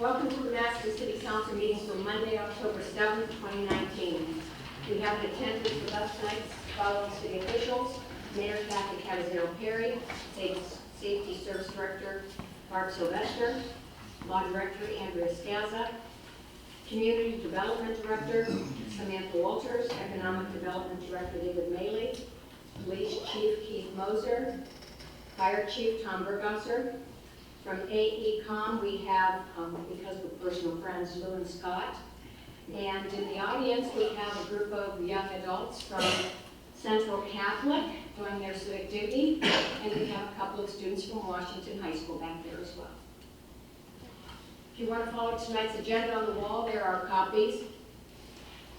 Welcome to the Massillon City Council meeting for Monday, October 7th, 2019. We have an attendance with us tonight following city officials: Mayor Kathy Cabazero-Perry, Safety Service Director Mark Sylvester, Law Director Andrea Scazza, Community Development Director Samantha Walters, Economic Development Director David Maley, Police Chief Keith Moser, Fire Chief Tom Bergosser. From AECom, we have, because we're personal friends, Lou and Scott. And in the audience, we have a group of young adults from Central Catholic doing their civic duty. And we have a couple of students from Washington High School back there as well. If you want to follow tonight's agenda on the wall, there are copies.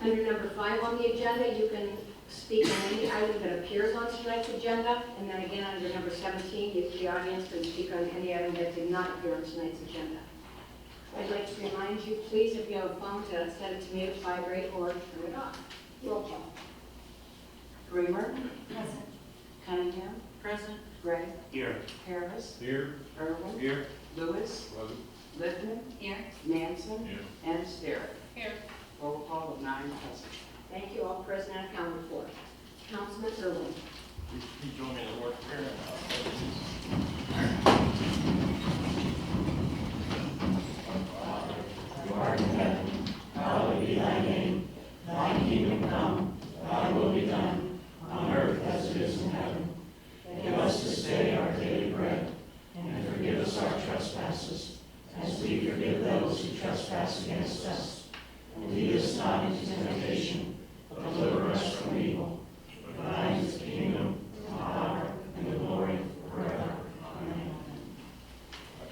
Under number 5 on the agenda, you can speak on any item that appears on tonight's agenda, and then again under number 17, the audience can speak on any item that did not appear on tonight's agenda. I'd like to remind you, please, if you have a phone, to set it to mute, vibrate, or turn it off. Roll call. Bremer. Present. Cunningham. Present. Gray. Here. Harris. Here. Irwin. Here. Lewis. Present. Lippman. Here. Manson. Here. And Sterrett. Here. Roll call of 9 present. Thank you, all present and accounted for. Councilman Irwin. You join me in the word prayer. Who art in heaven, hallowed be thy name. Thy kingdom come, thy will be done, on earth as it is in heaven. Give us this day our daily bread, and forgive us our trespasses, as we forgive those who trespass against us. And lead us not into temptation, but deliver us from evil. For thine is the kingdom, the power, and the glory forever. Amen.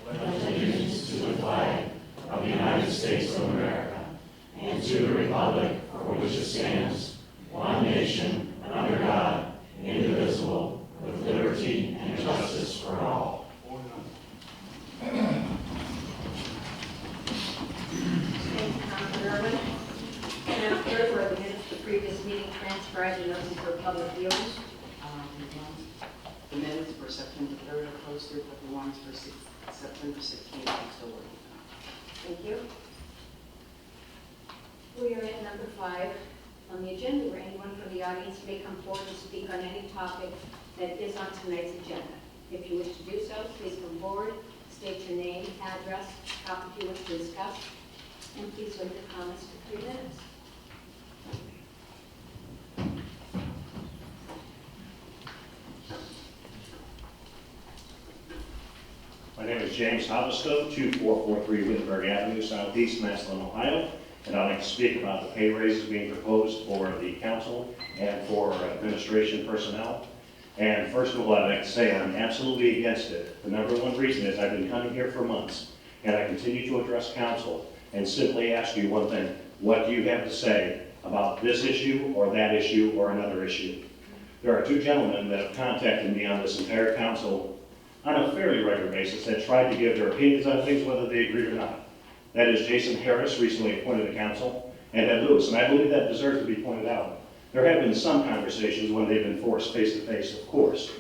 I pledge allegiance to the flag of the United States of America, and to the republic for which it stands, one nation, under God, indivisible, with liberty and justice for all. Thank you, Councilman Irwin. Madam Clerk, were the minutes of the previous meeting transcribed and open for public viewing? The minutes for September 3rd are posted, but the ones for September 16th are still working on. Thank you. We are at number 5 on the agenda, where anyone from the audience may come forward and speak on any topic that is on tonight's agenda. If you wish to do so, please come forward, state your name, address, topic you wish to discuss, and please limit your comments to 3 minutes. My name is James Hovistow, 2443 Wittenberg Avenue, Southeast Massillon, Ohio, and I'd like to speak about the pay raises being proposed for the council and for administration personnel. And first of all, I'd like to say I'm absolutely against it. The number one reason is I've been coming here for months, and I continue to address council and simply ask you one thing: what do you have to say about this issue or that issue or another issue? There are 2 gentlemen that have contacted me on this entire council on a fairly regular basis that tried to give their opinions on things, whether they agreed or not. That is Jason Harris, recently appointed to council, and Ed Lewis, and I believe that deserves to be pointed out. There have been some conversations when they've been forced face-to-face, of course.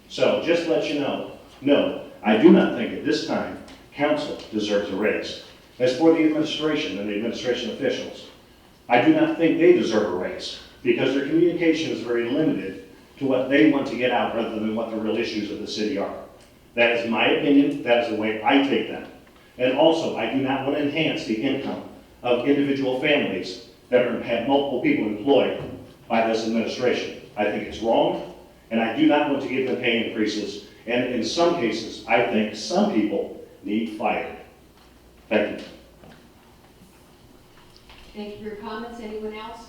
So just to let you know, no, I do not think at this time council deserves a raise. As for the administration and the administration officials, I do not think they deserve a raise because their communication is very limited to what they want to get out rather than what the real issues of the city are. That is my opinion. That is the way I take them. And also, I do not want to enhance the income of individual families that have multiple people employed by this administration. I think it's wrong, and I do not want to give them pay increases. And in some cases, I think some people need fired. Thank you. Thank you for your comments. Anyone else?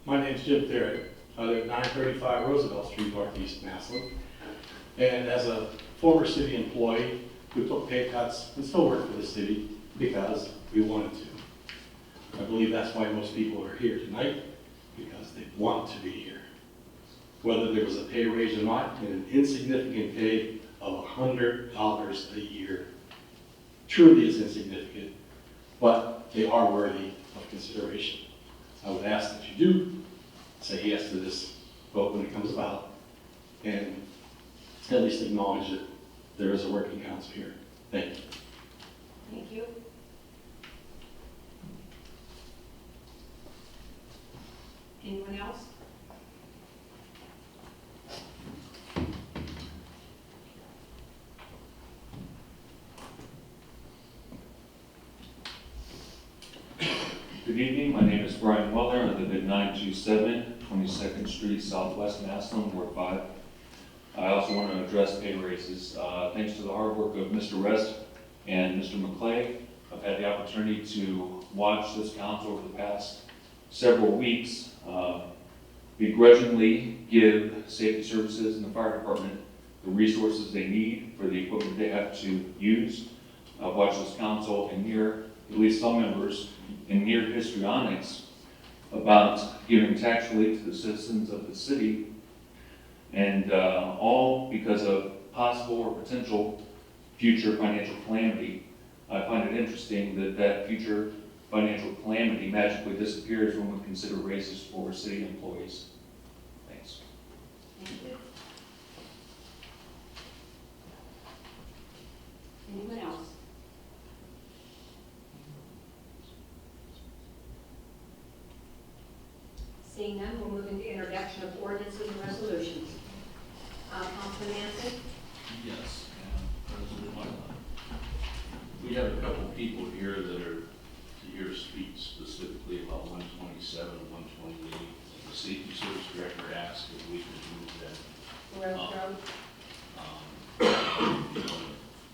My name's Jim Therrett. I live at 935 Roosevelt Street, Northeast Massillon. And as a former city employee who took pay cuts and still work for the city because we wanted to. I believe that's why most people are here tonight, because they want to be here. Whether there was a pay raise or not, and an insignificant pay of $100 a year truly is insignificant. but they are worthy of consideration. I would ask that you do say yes to this vote when it comes about, and at least acknowledge that there is a working council here. Thank you. Thank you. Anyone else? Good evening, my name is Brian Weller. I live at 927 22nd Street, Southwest Massillon, Ward 5. I also want to address pay raises. Thanks to the hard work of Mr. Rest and Mr. McClay, I've had the opportunity to watch this council over the past several weeks begrudgingly give safety services and the fire department the resources they need for the equipment they have to use. I've watched this council and hear at least some members in near histrionics about giving tax relief to the citizens of the city, and all because of possible or potential future financial calamity. I find it interesting that that future financial calamity magically disappears when we consider raises for city employees. Thanks. Thank you. Anyone else? Seeing none, we'll move into introduction of ordinances and resolutions. Councilman Manson? Yes, and President Whiteline. We have a couple people here that are to speak specifically about 127 and 128. The Safety Service Director asked if we could move that. Road.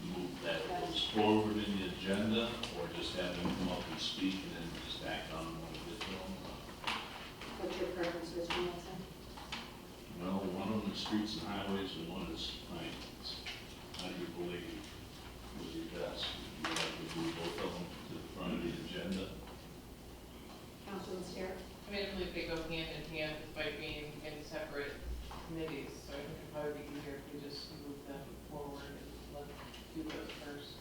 Move that forward in the agenda, or just have them come up and speak and then just act on them when we get to them. What's your preference, Mr. Manson? Well, one of them is streets and highways and one is finance. How do you believe would be best? Would you like to move both of them to the front of the agenda? Councilman Starrett? I mean, I believe they go hand in hand by being in separate committees, so I think it'd probably be easier if we just move them forward and let them do those first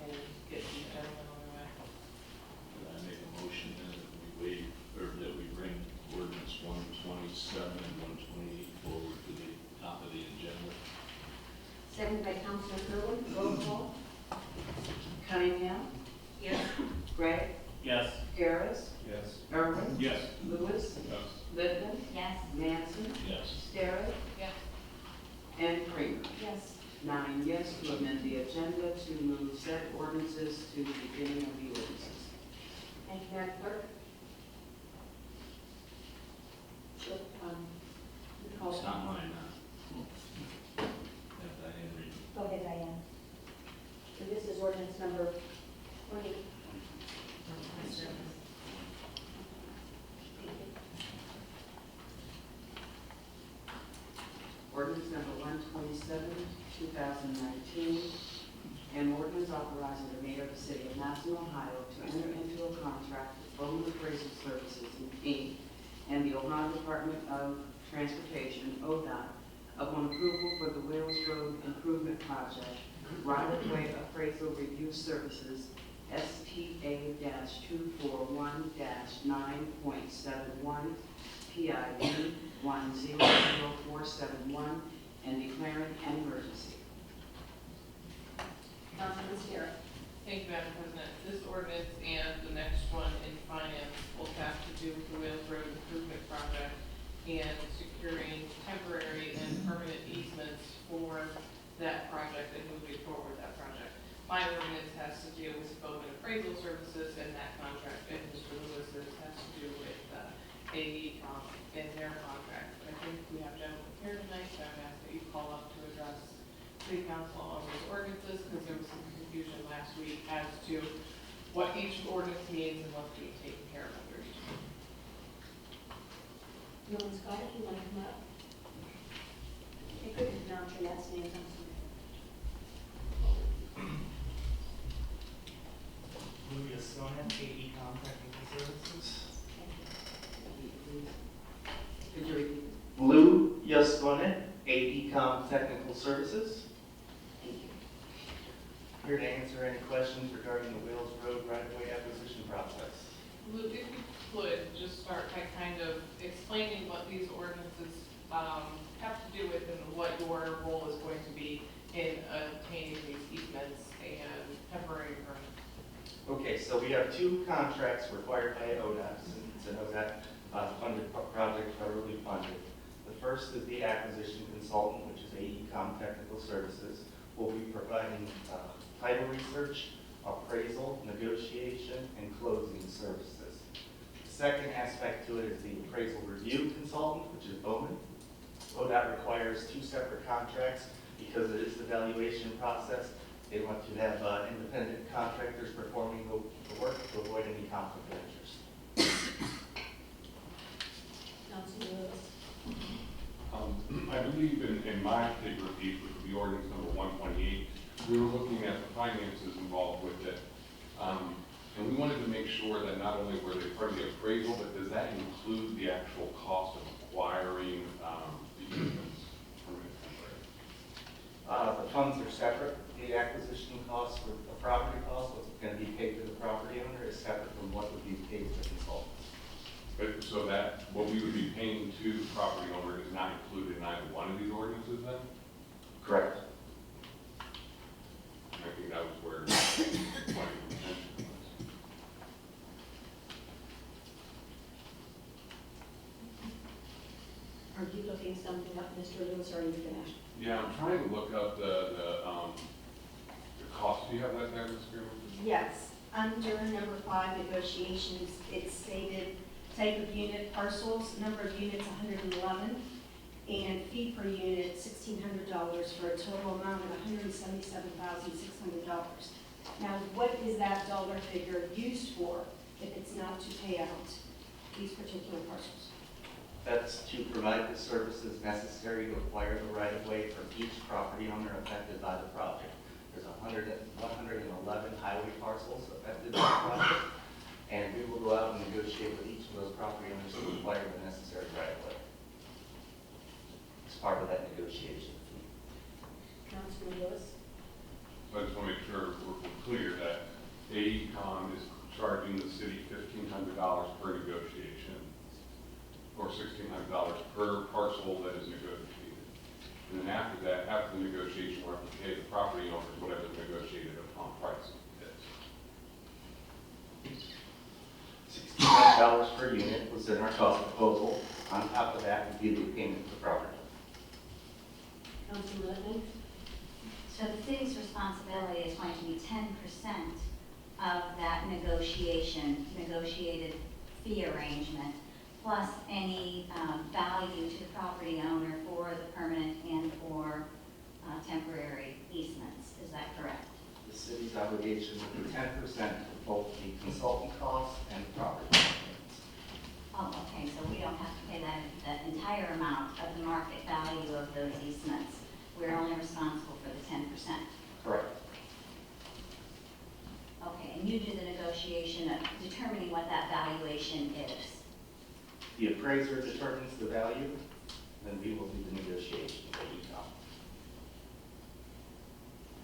and get the agenda on the way. Could I make a motion then that we waive, or that we bring ordinance 127 and 128 forward to the top of the agenda? Seconded by Councilman Kerwin. Roll call. Cunningham, Yes. Gregg, Yes. Harris, Yes. Irwin, Yes. Lewis, Yes. Littman, Yes. Manson, Yes. Starrett, Yes. and Kramer. Yes. 9 yes to amend the agenda to move said ordinances to the beginning of the ordinances. Thank you, Madam Clerk. Nicole. It's not mine, huh? Have Diane read it. Go ahead, Diane. So this is ordinance number 20. Ordinance number 127, 2019, an ordinance authorizing the mayor of the city of Massillon, Ohio to enter into a contract with Bowman Appraisal Services, Inc., and the Ohio Department of Transportation, ODOT, upon approval for the Wales Road Improvement Project, right-of-way appraisal review services, SPA-241-9.71, PID 100471, and declaring an emergency. Councilman Starrett. Thank you, Madam President. This ordinance and the next one in finance will have to do with the Wales Road Improvement Project and securing temporary and permanent easements for that project and moving forward that project. My ordinance has to deal with Bowman Appraisal Services and that contract, and Mr. Lewis's has to do with AECom and their contract. But I think we have gentlemen here tonight, so I'm asking that you call up to address City Council on those ordinances, because there was some confusion last week as to what each ordinance means and what's being taken care of under each one. No one's got it. You want to come up? I couldn't pronounce your last name. I'm sorry. Louis Asona, AECom Technical Services. Could you repeat? Lou Yasconet, AECom Technical Services. Thank you. Here to answer any questions regarding the Wales Road right-of-way acquisition process. Luke, if you could just start by kind of explaining what these ordinances have to do with and what your role is going to be in obtaining these easements and temporary permits. Okay, so we have two contracts required by ODOT, since it's an ODOT funded project, federally funded. The first is the acquisition consultant, which is AECom Technical Services. We'll be providing title research, appraisal, negotiation, and closing services. The second aspect to it is the appraisal review consultant, which is Bowman. ODOT requires two separate contracts because it is the valuation process. They want to have independent contractors performing the work to avoid any conflict of interest. Councilman Lewis. I believe in my particular piece, which would be ordinance number 128, we were looking at the finances involved with it. And we wanted to make sure that not only were they part of the appraisal, but does that include the actual cost of acquiring the easements from it temporary? The funds are separate. The acquisition costs for the property cost, what's going to be paid to the property owner, is separate from what would be paid to the consultants. But so that what we would be paying to the property owner is not included in either one of these ordinances then? Correct. I think that was where my intention was. Are you looking something up, Mr. Lewis, or are you finished? Yeah, I'm trying to look up the cost. Do you have that there, Ms. Greenwood? Yes, under number 5, negotiations, it's stated type of unit parcels, number of units 111, and fee per unit $1,600 for a total amount of $177,600. Now, what is that dollar figure used for if it's not to pay out these particular parcels? That's to provide the services necessary to acquire the right-of-way from each property owner affected by the project. There's 111 highway parcels affected by the project, and we will go out and negotiate with each of those property owners to acquire the necessary right-of-way as part of that negotiation. Councilman Lewis. So I just want to make sure we're clear that AECom is charging the city $1,500 per negotiation, or $1,600 per parcel that is negotiated. And then after that, after the negotiation, we'll have to pay the property owners whatever the negotiated upon price is. $1,600 per unit was in our cost proposal. On top of that would be the payment to the property. Councilman Litton. So the city's responsibility is going to be 10% of that negotiated fee arrangement, plus any value to the property owner for the permanent and or temporary easements. Is that correct? The city's obligation will be 10% of both the consultant costs and the property payments. Oh, okay, so we don't have to pay that entire amount of the market value of those easements. We're only responsible for the 10%. Correct. Okay, and you do the negotiation of determining what that valuation is. The appraiser determines the value, then we will do the negotiation with AECom.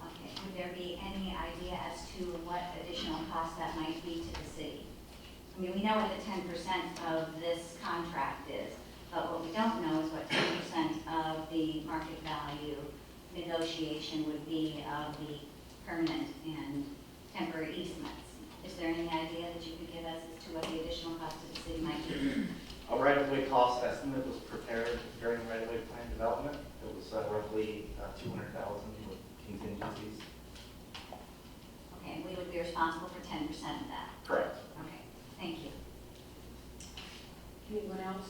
Okay, would there be any idea as to what additional cost that might be to the city? I mean, we know what the 10% of this contract is, but what we don't know is what 10% of the market value negotiation would be of the permanent and temporary easements. Is there any idea that you could give us as to what the additional cost to the city might be? A right-of-way cost estimate was prepared during right-of-way plan development. It was roughly $200,000 with contingencies. Okay, and we would be responsible for 10% of that. Correct. Okay, thank you. Anyone else?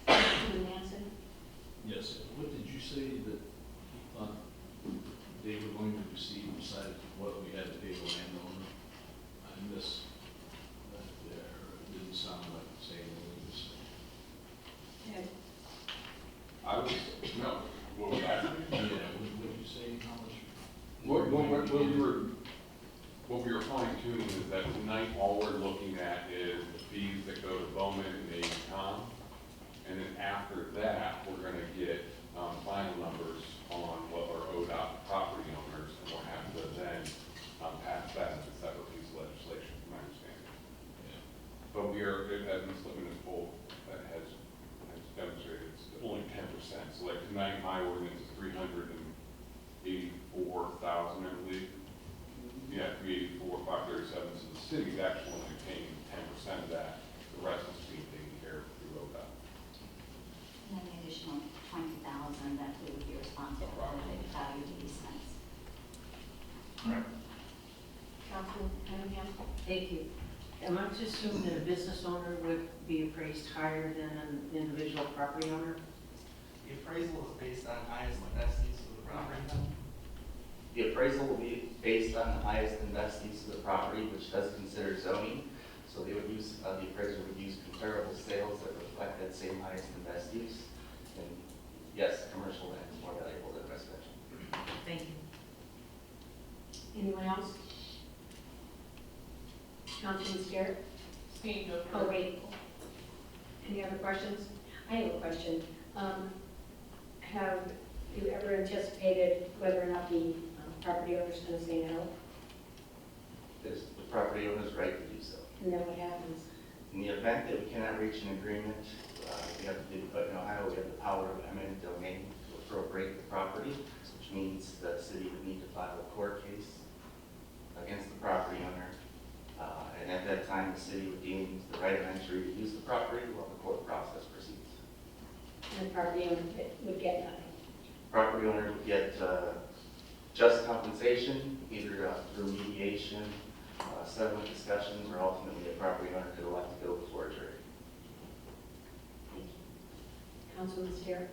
Councilman Manson. Yes, what did you say that they were going to receive besides what we had to pay the landowner? I missed that there. It didn't sound like the same thing you said. Ed. I was, no, what was that? Yeah, what did you say, how much? What we were fine tuning is that tonight, all we're looking at is the fees that go to Bowman and AECom. And then after that, we're gonna get final numbers on what our ODOT property owners, and we'll have to ordinance, 384,000, I believe. Yeah, 384,537, so the city's actually only paying 10% of that, the rest is being taken care of through ODOT. And then the additional 20,000 that we would be responsible for the value of these cents. Councilman Cunningham? Thank you. Am I to assume that a business owner would be appraised higher than an individual property owner? The appraisal is based on highest and best use of the property. The appraisal will be based on the highest and best use of the property, which does consider zoning. So they would use, the appraiser would use comparable sales that reflect that same highest and best use. And yes, commercial land is more valuable than residential. Thank you. Anyone else? Councilman Scarrett? Seeing no Oh, further. wait. Any other questions? I have a question. Have you ever anticipated whether or not the property owner's going to say no? There's the property owner's right to do so. And then what happens? In the event that we cannot reach an agreement, we have in Ohio, we have the power of eminent domain to appropriate the property, which means the city would need to file a court case against the property owner. And at that time, the city would deem the right of entry to use the property while the court process proceeds. And the property owner would get nothing. Property owner would get just compensation, either through mediation, settlement discussions, or ultimately a property owner could elect to go before a jury. Councilman Scarrett?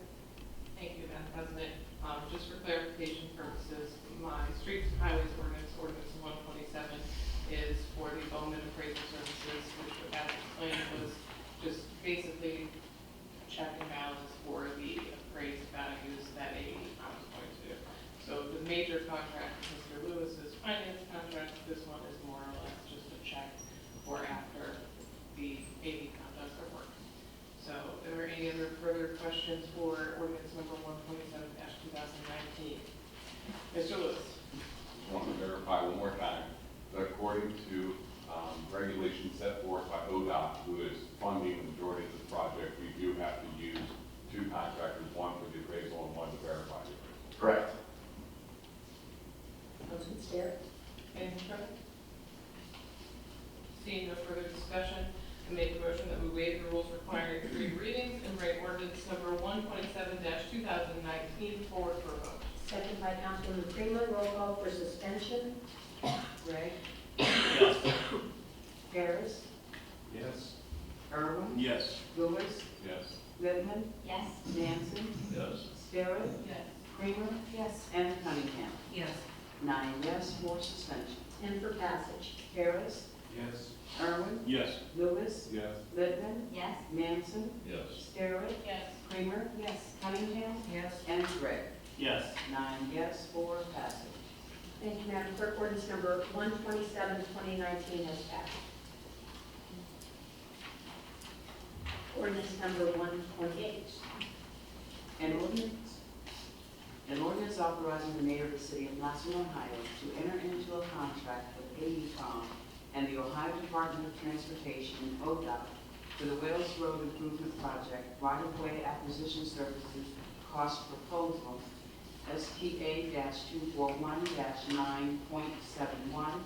Thank you, Madam President. Just for clarification purposes, my streets and highways ordinance, ordinance 127, is for the Bowman appraisal services, which as explained was just basically check and balance for the appraised values that AECom is going to do. So the major contract, Mr. Lewis's finance contract, this one is more or less just a check for after the AECom does their work. So are there any other further questions for ordinance number 127-2019? Mr. Lewis? Just want to verify one more time that according to regulations set forth by ODOT, who is funding the majority of the project, we do have to use two contractors, one for the appraisal and one to verify the appraisal. Correct. Councilman Scarrett? Anything further? Seeing no further discussion, I make a motion that we waive the rules requiring 3 readings and write ordinance number 127-2019 forward for a vote. Second by Councilman Freeman. Roll call for suspension. Gregg? Yes. Harris? Yes. Irwin? Yes. Lewis? Yes. Littman? Yes? Nancy? Yes. Garrett? Yes. Kramer? Yes. And Cunningham. Yes. 9 yes, 4 suspension. And for passage. Harris? Yes. Irwin? Yes. Lewis? Yes. Littman? Yes? Nancy? Yes. Garrett? Yes. Kramer? Yes. Cunningham? Yes. And Gregg. Yes. 9 yes, 4 passage. Thank you, Madam Clerk. Ordinance number 127-2019 has passed. Ordinance number 128. An ordinance authorizing the mayor of the city of Massillon, Ohio to enter into a contract with AECom and the Ohio Department of Transportation, ODOT, for the Wales Road Improvement Project right-of-way acquisition services cost proposal STA-241-9.71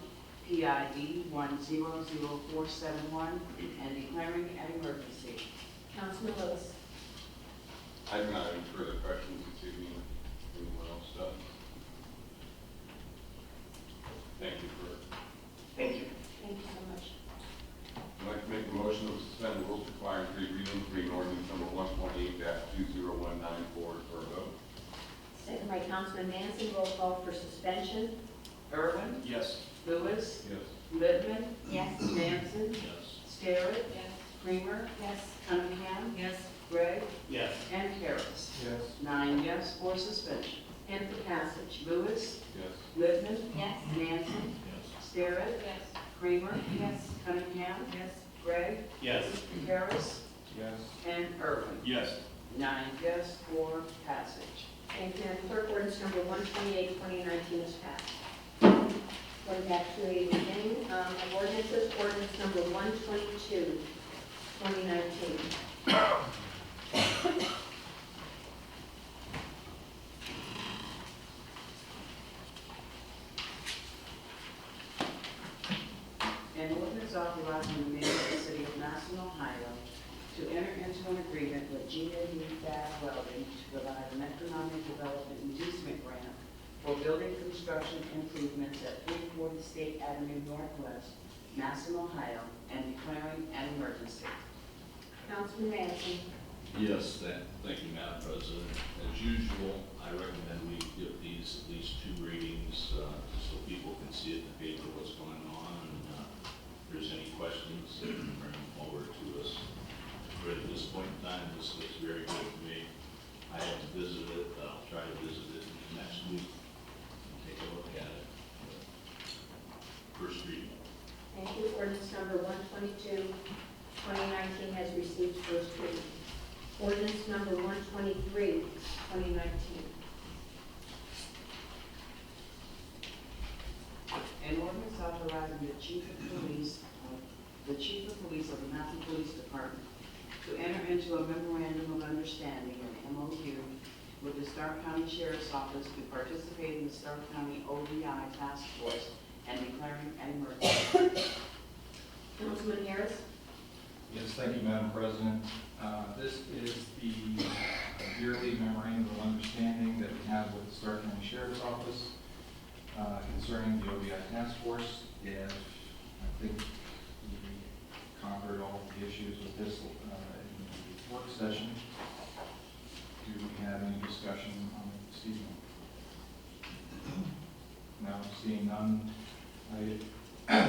PID 100471 and declaring an emergency. Councilman Lewis. I do not have any further questions this evening. Anyone else does? Thank you for, Thank you. Thank you so much. I'd like to make a motion to suspend the rules requiring 3 readings, reading ordinance number 128-2019 forward for a vote. Second by Councilman Manson. Roll call for suspension. Irwin? Yes. Lewis? Yes. Littman? Yes? Nancy? Yes. Starrett? Yes. Kramer? Yes. Cunningham? Yes. Gregg? Yes. And Harris. Yes. 9 yes, 4 suspension. And for passage. Lewis? Yes. Littman? Yes? Nancy? Yes. Starrett? Yes. Kramer? Yes. Cunningham? Yes. Gregg? Yes. Harris? Yes. And Irwin. Yes. 9 yes, 4 passage. Thank you, Madam Clerk. Ordinance number 128-2019 is passed. Going back to the beginning of ordinances, ordinance number 122-2019. ordinance authorizing the mayor of the city of Massillon, Ohio, to enter into an agreement with GME Fab Welding to provide an economic development inducement grant for building construction improvements at 340 State Avenue Northwest, Massillon, Ohio, and declaring an emergency. Councilman Massey. Yes, thank you, Madam President. As usual, I recommend we give these at least 2 readings so people can see it in the paper what's going on, and if there's any questions, they can bring them forward to us. But at this point in time, this looks very good to me. I haven't visited it, but I'll try to visit it next week and take a look at it. First reading. Thank you. Ordinance number 122, 2019 has received first reading. Ordinance number 123, 2019. An ordinance authorizing the chief of police of the Massillon Police Department to enter into a memorandum of understanding, an MOU, with the Stark County Sheriff's Office to participate in the Stark County ODI Task Force and declaring an emergency. Councilman Harris. Yes, thank you, Madam President. This is the yearly memorandum of understanding that we have with the Stark County Sheriff's Office concerning the ODI Task Force. If I think we conquered all of the issues with this in the work session. Do we have any discussion on it this evening? Now, seeing none, I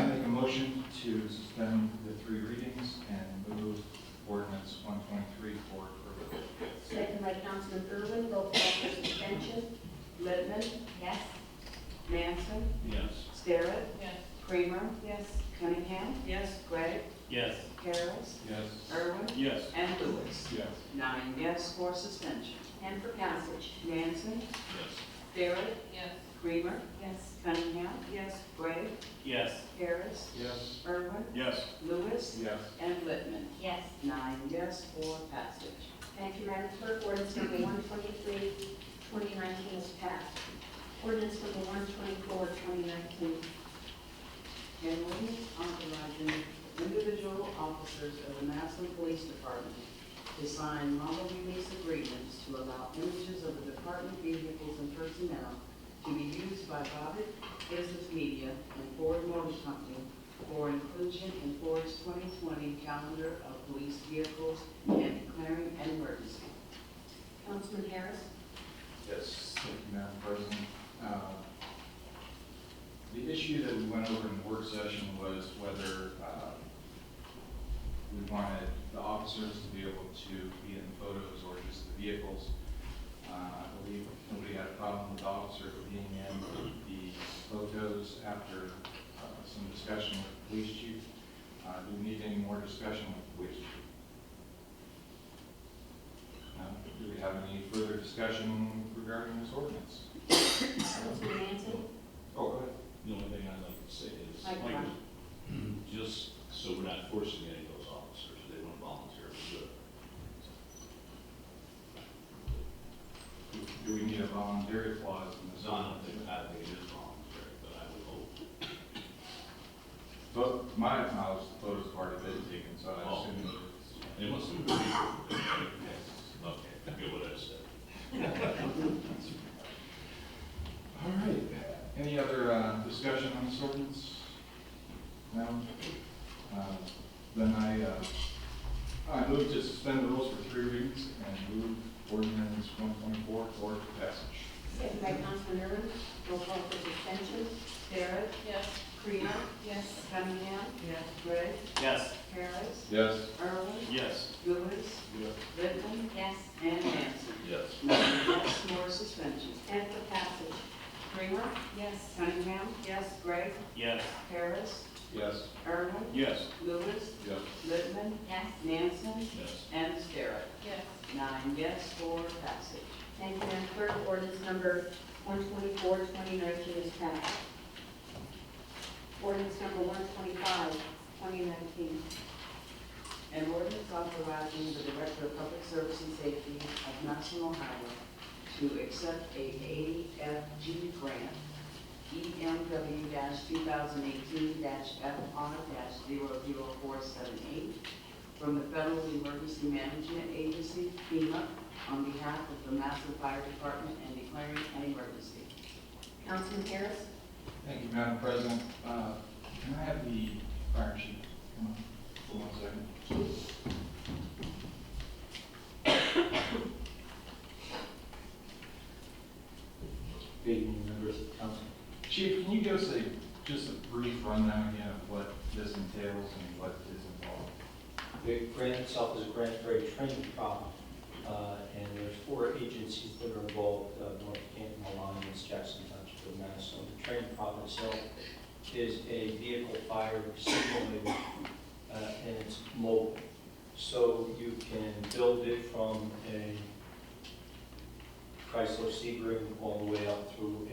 make a motion to suspend the 3 readings and move ordinance 123 forward for approval. Second by Councilman Irwin. Roll call for suspension. Littman, Yes? Manson, Yes. Starrett, Yes. Kramer, Yes. Cunningham, Yes. Gregg, Yes. Harris, Yes. Irwin, Yes. and Lewis. Yes. 9 yes for suspension. And for passage. Manson, Yes. Starrett, Yes. Kramer, Yes. Cunningham, Yes. Gregg, Yes. Harris, Yes. Irwin, Yes. Lewis, Yes. and Littman. Yes. 9 yes for passage. Thank you, Madam Clerk. Ordinance number 123, 2019 is passed. Ordinance number 124, 2019. An ordinance authorizing individual officers of the Massillon Police Department to sign model release agreements to allow images of the department vehicles and personnel to be used by Bobbitt Business Media and Ford Motor Company for inclusion in Ford's 2020 calendar of police vehicles and declaring an emergency. Councilman Harris. Yes, thank you, Madam President. The issue that we went over in the work session was whether we wanted the officers to be able to be in the photos or just the vehicles. I believe nobody had a problem with the officer being in the photos after some discussion with the police chief. Do we need any more discussion with the police chief? Do we have any further discussion regarding this ordinance? Councilman Manson. Oh, go ahead. The only thing I'd like to say is, Microphone. just so we're not forcing any of those officers, they don't voluntarily do it. Do we need a voluntary clause in this? So I don't think it is voluntary, but I would hope. But to my knowledge, the photos have already been taken, so I Oh. assume it's. It must have been. Okay, forget what I said. All right. Any other discussion on this ordinance? No? Then I move to suspend the rules for 3 readings and move ordinance 124 toward passage. Second by Councilman Irwin. Roll call for suspension. Starrett, Yes. Kramer, Yes. Cunningham, Yes. Gregg, Yes. Harris, Yes. Irwin, Yes. Lewis, Yes. Littman, Yes. and Manson. Yes. 9 yes for suspension. And for passage. Kramer, Yes. Cunningham, Yes. Gregg, Yes. Harris, Yes. Irwin, Yes. Lewis, Yes. Littman, Yes. Nansen, Yes. and Starrett. Yes. 9 yes for passage. Thank you, Madam Clerk. Ordinance number 124, 2019 is passed. Ordinance number 125, 2019. An ordinance authorizing the Director of Public Service and Safety of Massillon, Ohio to accept a AFG grant EMW 2018-FR-00478 from the Federal Emergency Management Agency, FEMA, on behalf of the Massillon Fire Department and declaring an emergency. Councilman Harris? Thank you, Madam President. Can I have the fire chief come on for 1 second? Good evening, members of the council. Chief, can you give us just a brief rundown again of what this entails and what is involved? The grant itself is a grant for a training problem, and there's 4 agencies that are involved, North Canton, Alliance, Jackson Township, and Massillon. The training problem itself is a vehicle fire simulator, and it's mobile. So you can build it from a Chrysler Sebring all the way up through a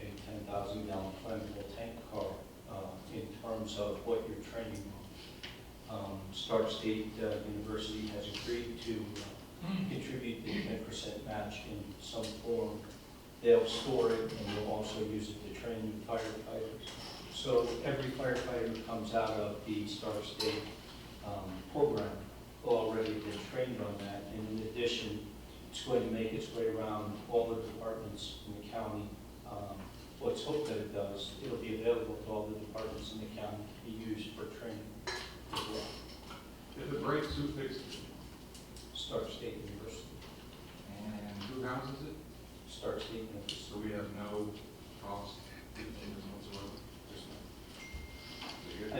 10,000-gallon flammable tank car in terms of what you're training on. Stark State University has agreed to contribute the 10% match in some form. They'll store it and they'll also use it to train new firefighters. So every firefighter who comes out of the Stark State program will already been trained on that. And in addition, it's going to make its way around all the departments in the county. Let's hope that it does. It'll be available to all the departments in the county to be used for training as well. If it breaks, who fixes it? Stark State University. And who houses it? Stark State University. So we have no cost whatsoever?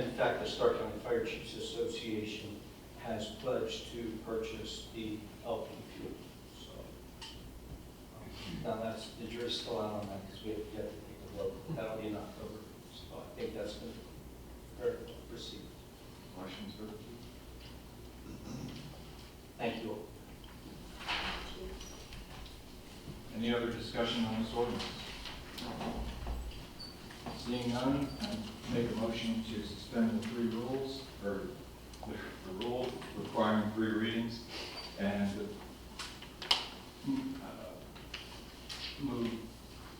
In fact, the Stark County Fire Chiefs Association has pledged to purchase the LP fuel. So now that's, the jury's still out on that because we have yet to take a vote. That'll be in October. So I think that's going to very well proceed. Questions for the Thank you all. Any other discussion on this ordinance? Seeing none, I make a motion to suspend the 3 rules, or the rule requiring 3 readings, and move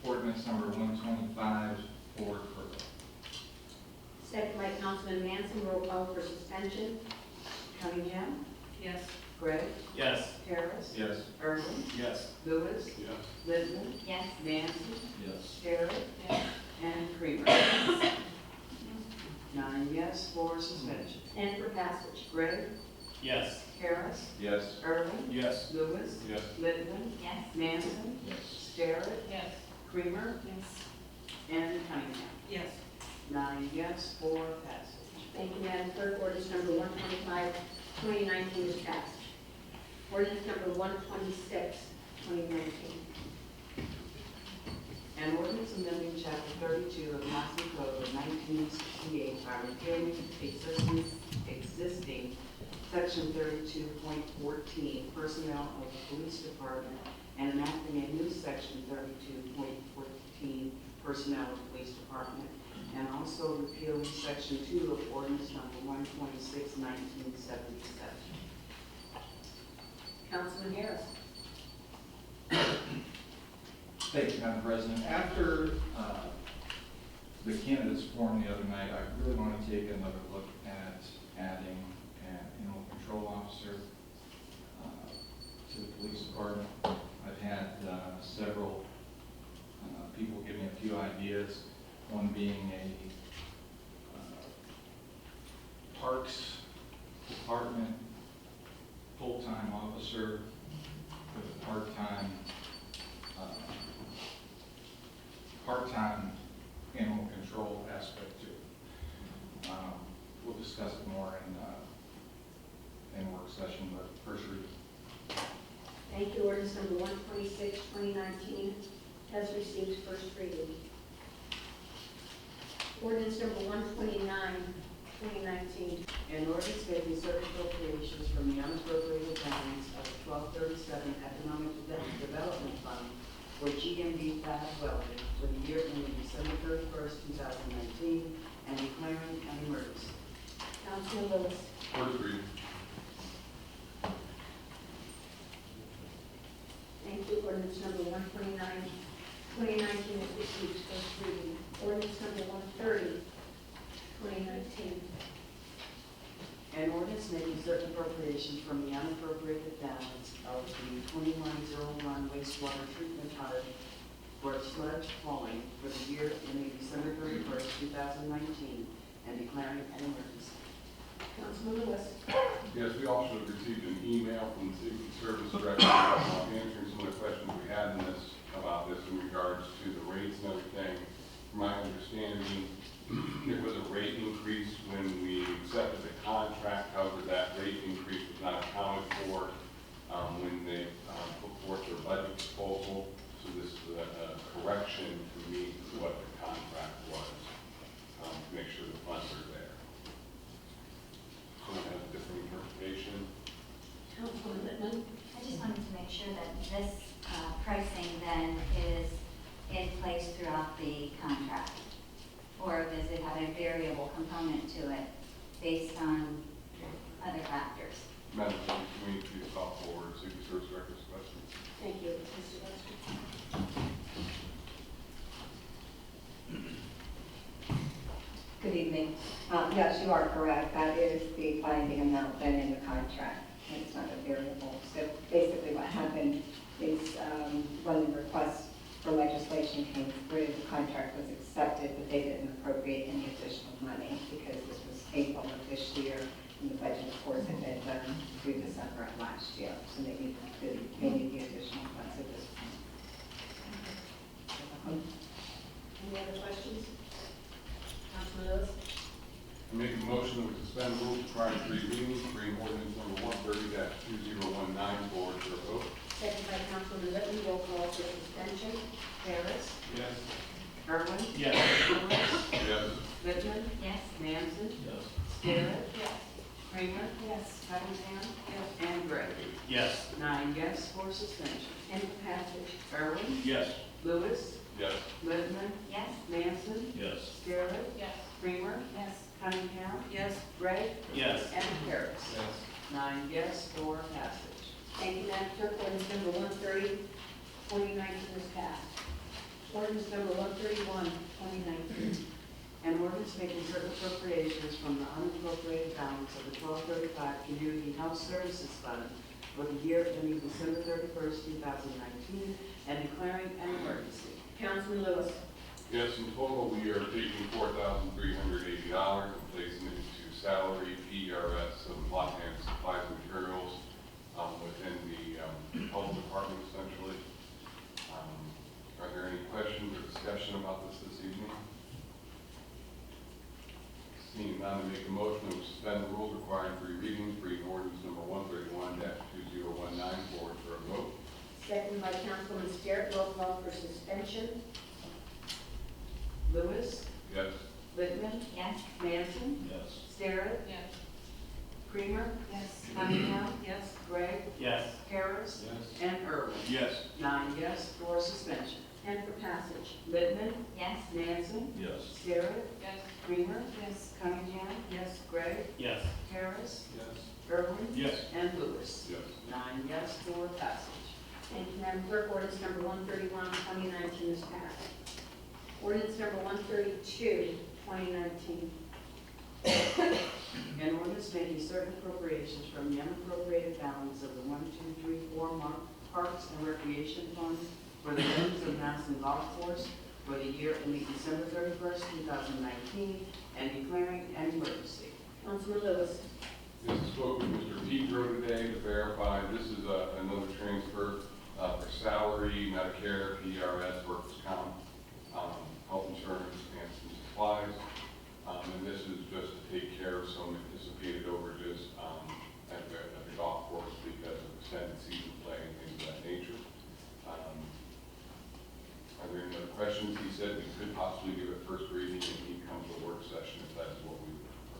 ordinance number 125 forward further. Second by Councilman Manson, roll call for suspension. Cunningham? Yes. Gregg? Yes. Harris? Yes. Irwin? Yes. Lewis? Yes. Littman? Yes. Nancy? Yes. Garrett? Yes. And Creamer. 9 yes, 4 suspension. And for passage. Gregg? Yes. Harris? Yes. Irwin? Yes. Lewis? Yes. Littman? Yes. Manson? Yes. Garrett? Yes. Creamer? Yes. And Cunningham. Yes. 9 yes, 4 passage. Thank you, Madam Clerk. Ordinance number 125, 2019 is passed. Ordinance number 126, 2019. An ordinance amending chapter 32 of the Massillon Code of 1968 by repealing existing section 32.14 personnel of the police department and enacting a new section 32.14 personnel of the police department, and also repealing section 2 of ordinance number 126, 1977. Councilman Harris. Thank you, Madam President. After the candidates forum the other night, I really want to take another look at adding an animal control officer to the police department. I've had several people give me a few ideas, one being a parks department full-time officer with a part-time animal control aspect to it. We'll discuss it more in work session, but first reading. Thank you. Ordinance number 126, 2019 has received first reading. Ordinance number 129, 2019. An ordinance making certain appropriations from the unappropriated balance of 1237 Economic Development Fund for GMB Fab Welding for the year ending December 31st, 2019, and declaring an emergency. Councilman Lewis. First reading. Thank you. Ordinance number 129, 2019 has received first reading. Ordinance number 130, 2019. An ordinance making certain appropriations from the unappropriated balance of the 2101 wastewater treatment audit for sludge hauling for the year ending December 31st, 2019, and declaring an emergency. Councilman Lewis. Yes, we also received an email from the Safety Service Director answering some of the questions we had in this, about this in regards to the rates and everything. From my understanding, there was a rate increase when we accepted the contract. However, that rate increase was not accounted for when they put forth their budget proposal. So this is a correction to meet what the contract was, to make sure the funds are there. So we have a different interpretation. Councilman Littman. I just wanted to make sure that this pricing then is in place throughout the contract. Or does it have a variable component to it based on other factors? Madam Chair, can we please call forward Safety Service Director's question? Thank you. Mr. Lester. Good evening. Yes, you are correct. That is the binding amount then in the contract. It's not a variable. So basically what happened is when the request for legislation came through, the contract was accepted, but they didn't appropriate any additional money because this was April of this year, and the budget, of course, had been done through December of last year. So they need the additional funds at this point. Any other questions? Councilman Lewis. I make a motion that we suspend rules requiring 3 readings, bring ordinance number 130-2019 forward for a vote. Second by Councilman Littman. Roll call for suspension. Harris. Yes. Irwin. Yes. Lewis. Yes. Littman. Yes? Manson. Yes. Garrett. Yes. Kramer. Yes. Cunningham. Yes. And Gray. Yes. 9 yes for suspension. And for passage. Irwin. Yes. Lewis. Yes. Littman. Yes? Manson. Yes. Garrett. Yes. Kramer. Yes. Cunningham. Yes. Gray. Yes. And Harris. Yes. 9 yes for passage. Thank you, Madam Clerk. Ordinance number 130, 2019 is passed. Ordinance number 131, 2019. An ordinance making certain appropriations from the unappropriated balance of the 1235 Community Health Services Fund for the year ending December 31st, 2019, and declaring an emergency. Councilman Lewis. Yes, in total, we are taking $4,380 and placing it into salary, PRS, and block and supplies and materials within the health department, essentially. Are there any questions or discussion about this evening? Seeing none, I make a motion to suspend the rules requiring 3 readings, bring ordinance number 131-2019 forward for a vote. Second by Councilman Sterrett. Roll call for suspension. Lewis. Yes. Littman. Yes? Manson. Yes. Starrett. Yes. Kramer. Yes. Cunningham. Yes. Gray. Yes. Harris. Yes. And Irwin. Yes. 9 yes for suspension. And for passage. Littman. Yes? Manson. Yes. Starrett. Yes. Kramer. Yes. Cunningham. Yes. Gray. Yes. Harris. Yes. Irwin. Yes. And Lewis. Yes. 9 yes for passage. Thank you, Madam Clerk. Ordinance number 131, 2019 is passed. Ordinance number 132, 2019. An ordinance making certain appropriations from the unappropriated balance of the 1234 Parks and Recreation Fund for the members of Massillon Golf Course for the year ending December 31st, 2019, and declaring an emergency. Councilman Lewis. Yes, I spoke with Mr. Petro today to verify this is another transfer for salary, Medicare, PRS, workers' comp, health insurance, and some supplies. And this is just to take care of some anticipated overages at the golf course because of extended season play and things of that nature. Are there any other questions? He said we could possibly give it first reading and he'd come to a work session if that is what we would prefer.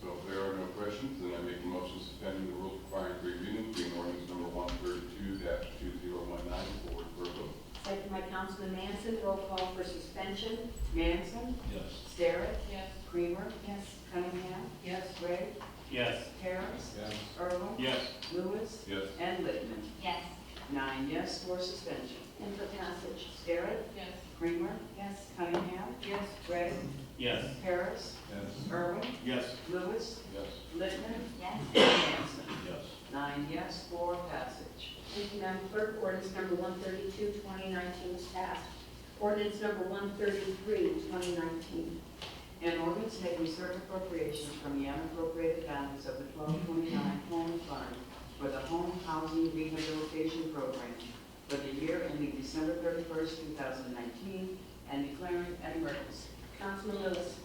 So if there are no questions, then I make a motion suspending the rules requiring 3 readings, being ordinance number 132-2019 forward for a vote. Second by Councilman Manson. Roll call for suspension. Manson. Yes. Starrett. Yes. Kramer. Yes. Cunningham. Yes. Gray. Yes. Harris. Yes. Irwin. Yes. Lewis. Yes. And Littman. Yes? 9 yes for suspension. And for passage. Starrett, Yes. Kramer, Yes. Cunningham, Yes. Gregg, Yes. Harris, Yes. Irwin, Yes. Lewis, Yes. Littman, Yes. and Hanson. Yes. 9 yes for passage. Thank you, Madam Clerk. Ordinance number 132, 2019 is passed. Ordinance number 133, 2019. An ordinance making certain appropriations from the unappropriated balance of the 1229 Home Fund for the Home Housing Rehabilitation Program for the year ending December 31st, 2019, and declaring an emergency. Councilman Lewis.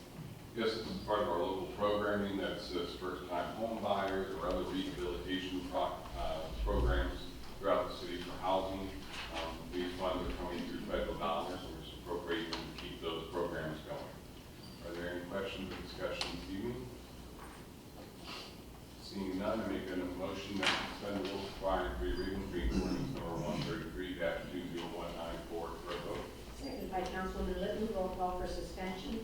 Yes, this is part of our local programming that assists first-time home buyers or other rehabilitation programs throughout the city for housing. These funds are coming through federal dollars, and we're just appropriating them to keep those programs going. Are there any questions or discussion this evening? Seeing none, I make a motion that suspend the rules requiring three readings, reading ordinance number 133-2019 for a vote. Seconded by Councilwoman Litton. Roll call for suspension.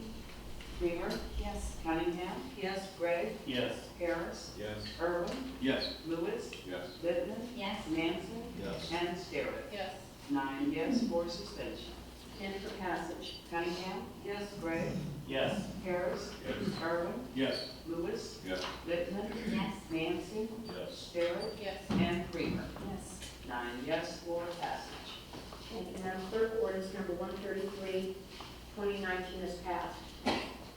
Kramer, Yes. Cunningham, Yes. Gregg, Yes. Harris, Yes. Irwin, Yes. Lewis, Yes. Littman, Yes. Nancy, Yes. and Starrett. Yes. 9 yes for suspension. And for passage. Cunningham, Yes. Gregg, Yes. Harris, Yes. Irwin, Yes. Lewis, Yes. Littman, Yes. Nancy, Yes. Starrett, Yes. and Kramer. Yes. 9 yes for passage. Thank you, Madam Clerk. Ordinance number 133, 2019 is passed.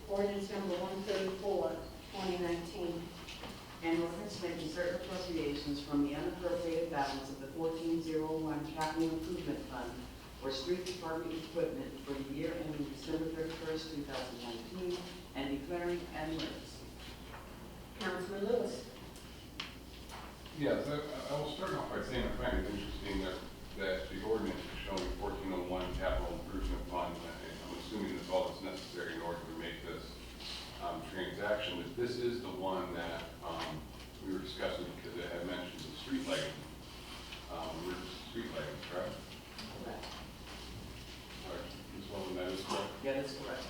Ordinance number 134, 2019. An ordinance making certain appropriations from the unappropriated balance of the 1401 Capital Improvement Fund for street department equipment for the year ending December 31st, 2019, and declaring an emergency. Councilman Lewis. Yes, I will start off by saying I find it interesting that the ordinance is showing 1401 capital improvement fund. I'm assuming that's all that's necessary in order to make this transaction. But this is the one that we were discussing because it had mentioned the street lighting. Street lighting, correct? Correct. All right, this one, that is correct. Yeah, that's correct.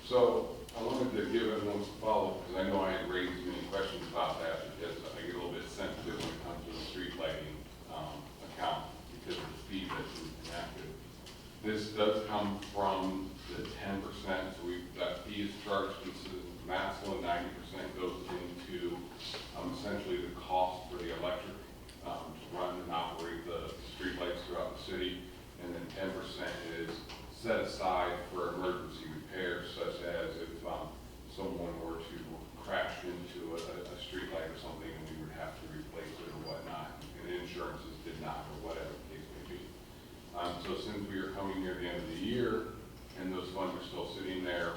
So I wanted to give everyone some follow-up because I know I had raised many questions about that because I get a little bit sensitive when it comes to the street lighting account because of the fee that's enacted. This does come from the 10%, so that fee is charged to Massillon, 90% goes into essentially the cost for the electric to run and operate the street lights throughout the city, and then 10% is set aside for emergency repairs, such as if someone were to crash into a street light or something and we would have to replace it or whatnot, and insurances did not, or whatever the case may be. So since we are coming near the end of the year and those funds are still sitting there,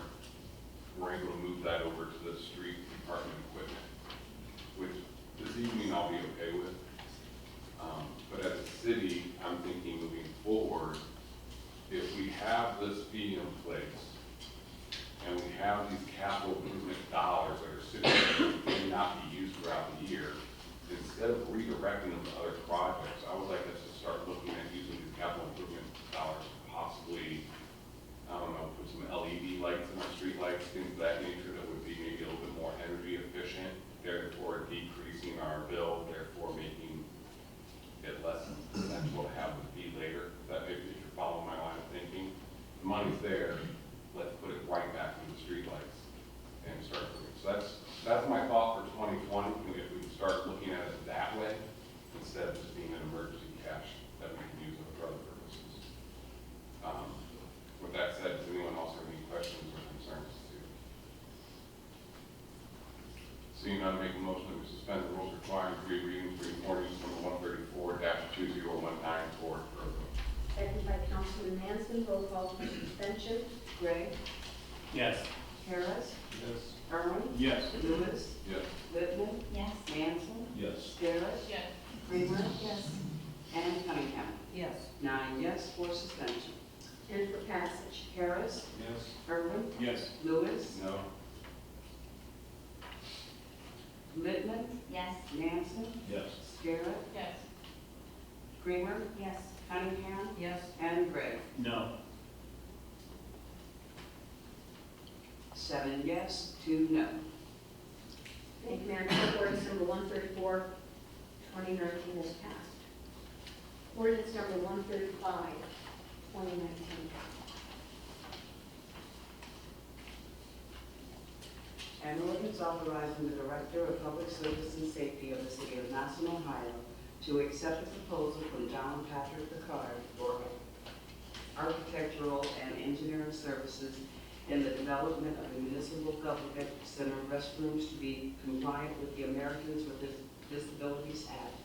we're able to move that over to the street department equipment, which this evening I'll be okay with. But as a city, I'm thinking moving forward, if we have this fee in place and we have these capital improvement dollars that are sitting there that may not be used throughout the year, instead of redirecting them to other projects, I would like us to start looking at using these capital improvement dollars to possibly, I don't know, put some LED lights in our street lights, things of that nature that would be maybe a little bit more energy efficient, therefore decreasing our bill, therefore making it less potential to have the fee later. That maybe if you're following my line of thinking, the money's there, let's put it right back into the street lights and start doing it. So that's my thought for 2020, and if we can start looking at it that way, instead of just being an emergency cash that we can use for other purposes. With that said, does anyone else have any questions or concerns? Seeing none, make a motion that we suspend the rules requiring three readings, reading ordinance number 134-2019 for approval. Seconded by Councilman Manston. Roll call for suspension. Gregg, Yes. Harris, Yes. Irwin, Yes. Lewis, Yes. Littman, Yes. Nancy, Yes. Starrett, Yes. Kramer, Yes. and Cunningham. Yes. 9 yes for suspension. And for passage. Harris, Yes. Irwin, Yes. Lewis, No. Littman, Yes. Nancy, Yes. Starrett, Yes. Kramer, Yes. Cunningham, Yes. and Gregg. No. 7 yes, 2 no. Thank you, Madam Clerk. Ordinance number 134, 2019 is passed. Ordinance number 135, 2019. An ordinance authorizing the Director of Public Service and Safety of the City of Massillon, Ohio, to accept a proposal from John Patrick Picard for architectural and engineering services in the development of the Municipal Government Center restrooms to be compliant with the Americans with Disabilities Act,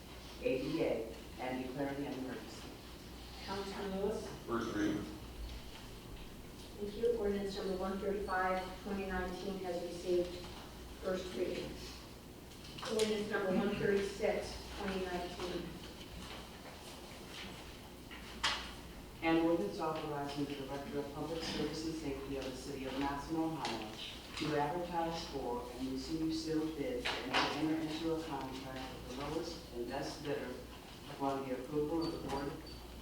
ADA, and declaring an emergency. Councilman Lewis. First reading. Thank you. Ordinance number 135, 2019 has received first reading. Ordinance number 136, 2019. An ordinance authorizing the Director of Public Service and Safety of the City of Massillon, Ohio, to advertise for and receive sealed bids and to enter into a contract with the lowest and best bidder upon the approval of the Board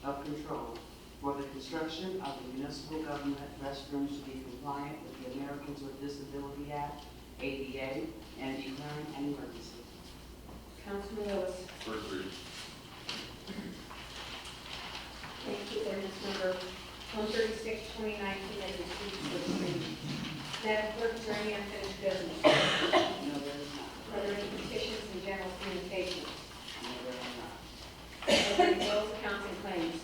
of Control for the construction of the municipal government restrooms to be compliant with the Americans with Disabilities Act, ADA, and declaring an emergency. Councilman Lewis. First reading. Thank you. Ordinance number 136, 2019 has received first reading. Madam Clerk, is there any unfinished business? No, there is not. Are there any petitions and general communications? No, there is not. Are there any bills, accounts, and claims?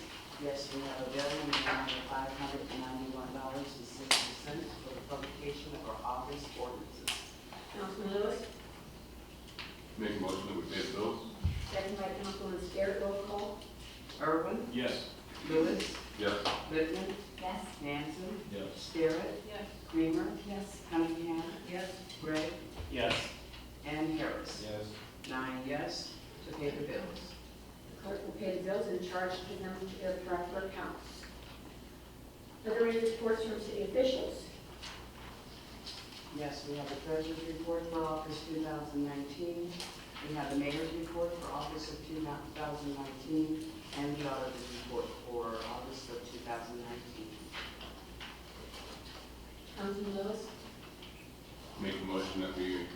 Yes, we have a bill in the amount of $591.60 for the publication of our office ordinances. Councilman Lewis. Make a motion that we pay the bills. Second by Councilman Scarrett. Roll call. Irwin, Yes. Lewis, Yes. Littman, Yes. Hanson, Yes. Sterrett, Yes. Creamer, Yes. Cunningham, Yes. Gregg, Yes. and Harris. Yes. 9 yes to pay the bills. The clerk will pay the bills and charge them to their proper accounts. Are there any reports from city officials? Yes, we have the treasurer's report for August 2019. We have the mayor's report for August of 2019, and the auditor's report for August of 2019. Councilman Lewis. Make a motion that we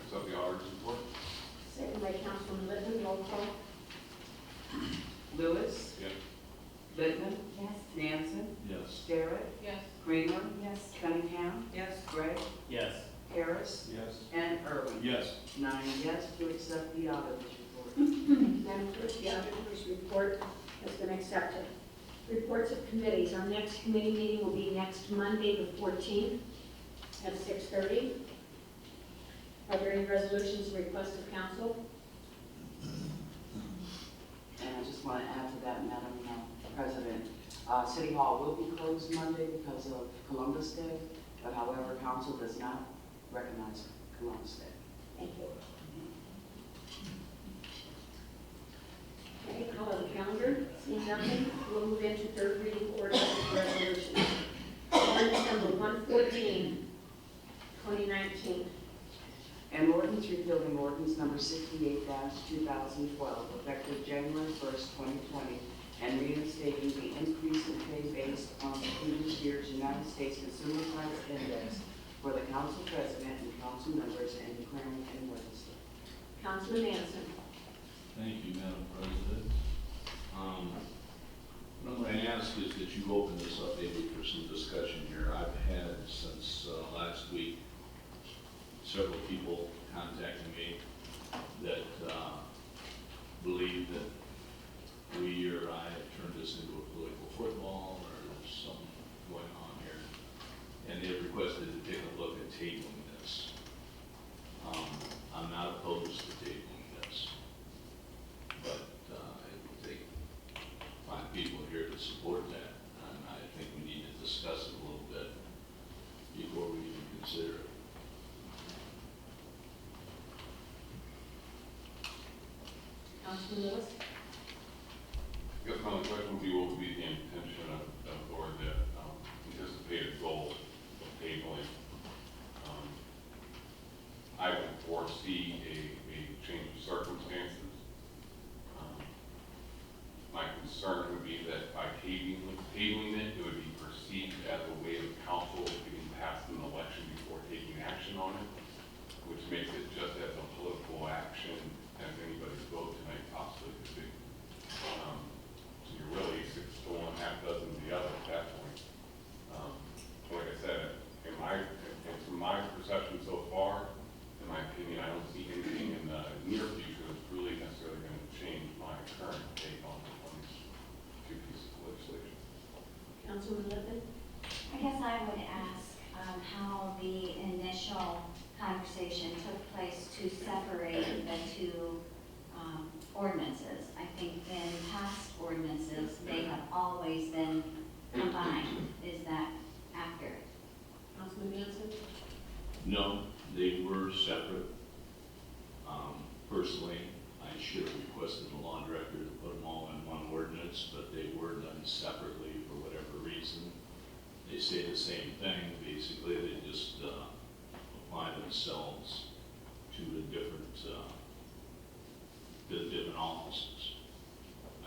accept the auditor's report. Second by Councilman Littman. Roll call. Lewis, Yes. Littman, Yes. Nansen, Yes. Sterrett, Yes. Creamer, Yes. Cunningham, Yes. Gregg, Yes. Harris, Yes. and Irwin. Yes. 9 yes to accept the auditor's report. Madam Clerk, the auditor's report has been accepted. Reports of committees. Our next committee meeting will be next Monday, the 14th, at 6:30. Are there any resolutions or requests of council? And I just want to add to that, Madam President, City Hall will be closed Monday because of Columbus Day, but however, council does not recognize Columbus Day. Thank you. Okay, call on the calendar. Seeing nothing, we'll move into third reading ordinance and resolutions. Ordinance number 114, 2019. An ordinance repealing ordinance number 68-2012, effective January 1st, 2020, and reinstating the increase in pay based on the previous year's United States Consumer Price Index for the council president and council members and declaring an emergency. Councilman Anderson. Thank you, Madam President. What I'm going to ask is that you open this up maybe for some discussion here. I've had since last week several people contacting me that believe that we or I have turned this into a political football or there's something going on here. And they've requested to take a look at tabling this. I'm not opposed to tabling this, but it will take 5 people here to support that. And I think we need to discuss it a little bit before we even consider it. Councilman Lewis. I guess my only question would be, what would be the intention of or the anticipated goal of tabling? I would foresee a change of circumstances. My concern would be that by tabling it, it would be perceived as a way of council getting past an election before taking action on it, which makes it just as a political action as anybody's vote tonight possibly could be. I would ask how the initial conversation took place to separate the two ordinances. I think in past ordinances, they have always been combined. Is that accurate? Councilman Mansson? No, they were separate. Personally, I should have requested the law director to put them all in one ordinance, but they were done separately for whatever reason. They say the same thing, basically, they just apply themselves to the different offices.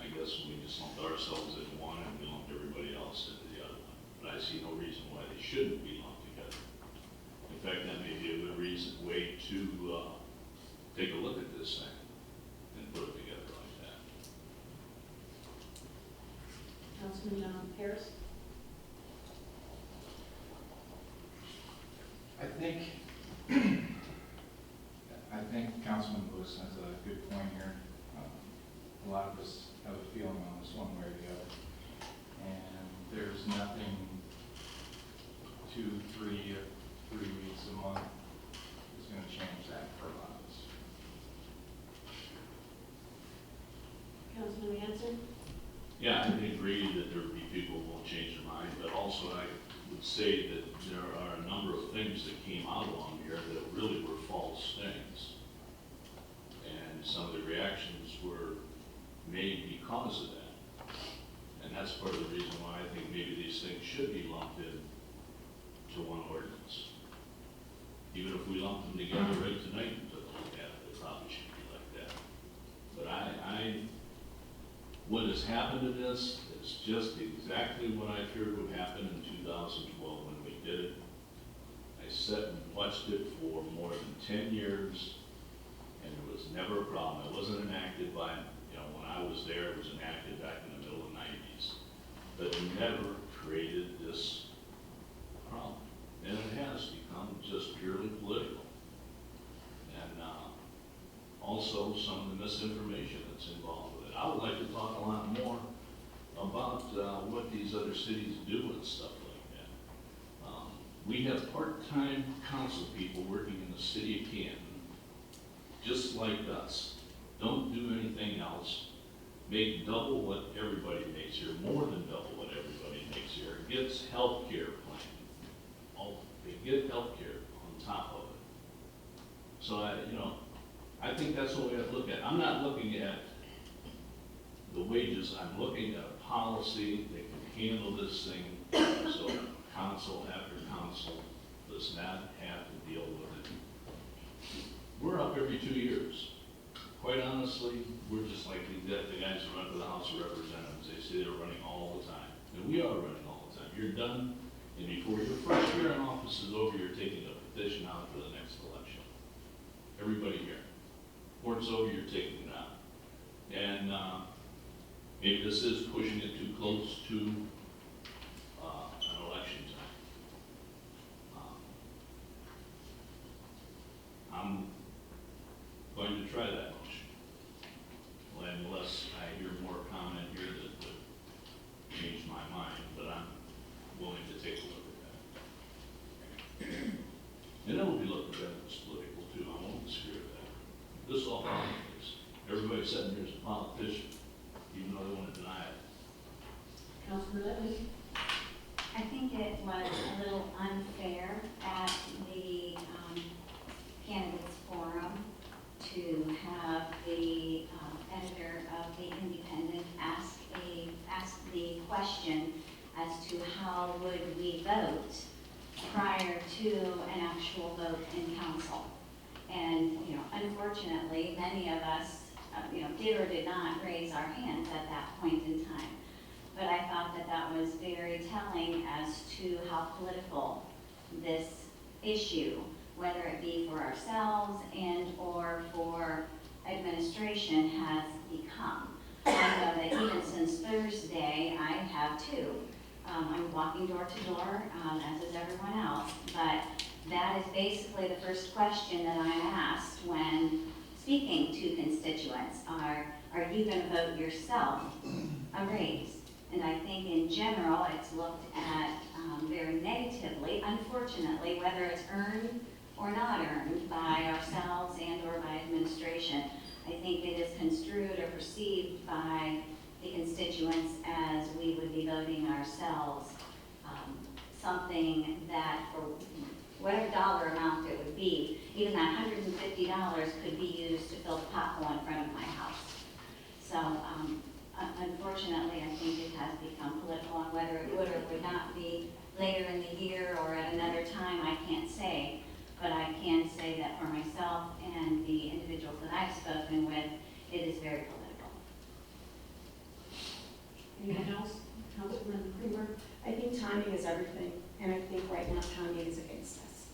I guess we just lumped ourselves into one and we lumped everybody else into the other one. But I see no reason why they shouldn't be lumped together. In fact, that may be a good way to take a look at this thing and put it together like that. Councilman Harris? I think Councilman Lewis has a good point here. A lot of us have a feeling on this one way or the other. And there's nothing 2, 3 weeks, a month is going to change that for a lot of us. Councilman Mansson? Yeah, I agree that there would be people who won't change their mind, but also I would say that there are a number of things that came out along here that really were false things. And some of the reactions were made because of that. And that's part of the reason why I think maybe these things should be lumped in to one ordinance. Even if we lump them together right tonight and took a look at it, it probably should be like that. But what has happened to this is just exactly what I feared would happen in 2012 when we did it. I sat and watched it for more than 10 years, and there was never a problem. It wasn't enacted by, when I was there, it was enacted back in the middle of the 90s. But it never created this problem. And it has become just purely political. And also some of the misinformation that's involved with it. I would like to talk a lot more about what these other cities do and stuff like that. We have part-time council people working in the city of Canton, just like us. Don't do anything else. Make double what everybody makes here, more than double what everybody makes here. Gets health care plan. They get health care on top of it. So I think that's what we have to look at. I'm not looking at the wages, I'm looking at a policy that can handle this thing so council after council does not have to deal with it. We're up every 2 years. Quite honestly, we're just like the guys who run for the House of Representatives. They say they're running all the time. And we are running all the time. You're done, and before your first year in office is over, you're taking a petition out for the next election. Everybody here. Before it's over, you're taking it out. And maybe this is pushing it too close to an election time. I'm going to try that motion. Well, unless I hear more comment here that would change my mind, but I'm willing to take a look at that. And it will be looked at as political too. I won't disagree with that. This is all politics. Everybody sitting here is a politician, even though they want to deny it. Councilman Litton? I think it was a little unfair at the candidates forum to have the editor of the Independent ask the question as to how would we vote prior to an actual vote in council. And, unfortunately, many of us, did or did not raise our hands at that point in time. But I thought that that was very telling as to how political this issue, whether it be for ourselves and or for administration, has become. I know that even since Thursday, I have too. I'm walking door to door, as is everyone else, but that is basically the first question that I asked when speaking to constituents are you going to vote yourself a raise? And I think in general, it's looked at very negatively, unfortunately, whether it's earned or not earned by ourselves and or by administration. I think it is construed or perceived by the constituents as we would be voting ourselves something that for whatever dollar amount it would be, even that $150 could be used to fill the pothole in front of my house. So unfortunately, I think it has become political, and whether it would or would not be later in the year or at another time, I can't say. But I can say that for myself and the individuals that I've spoken with, it is very political. Anyone else? Councilman Creamer? I think timing is everything, and I think right now timing is against us.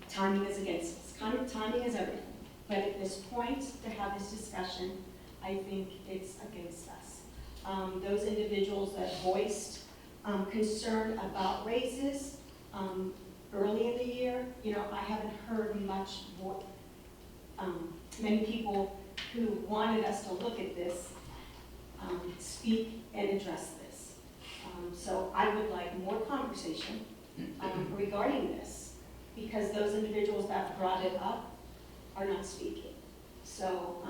Timing is against us. Timing is everything. But at this point, to have this discussion, I think it's against us. Those individuals that voiced concern about raises early in the year, I haven't heard many people who wanted us to look at this speak and address this. So I would like more conversation regarding this, because those individuals that brought it up are not speaking. So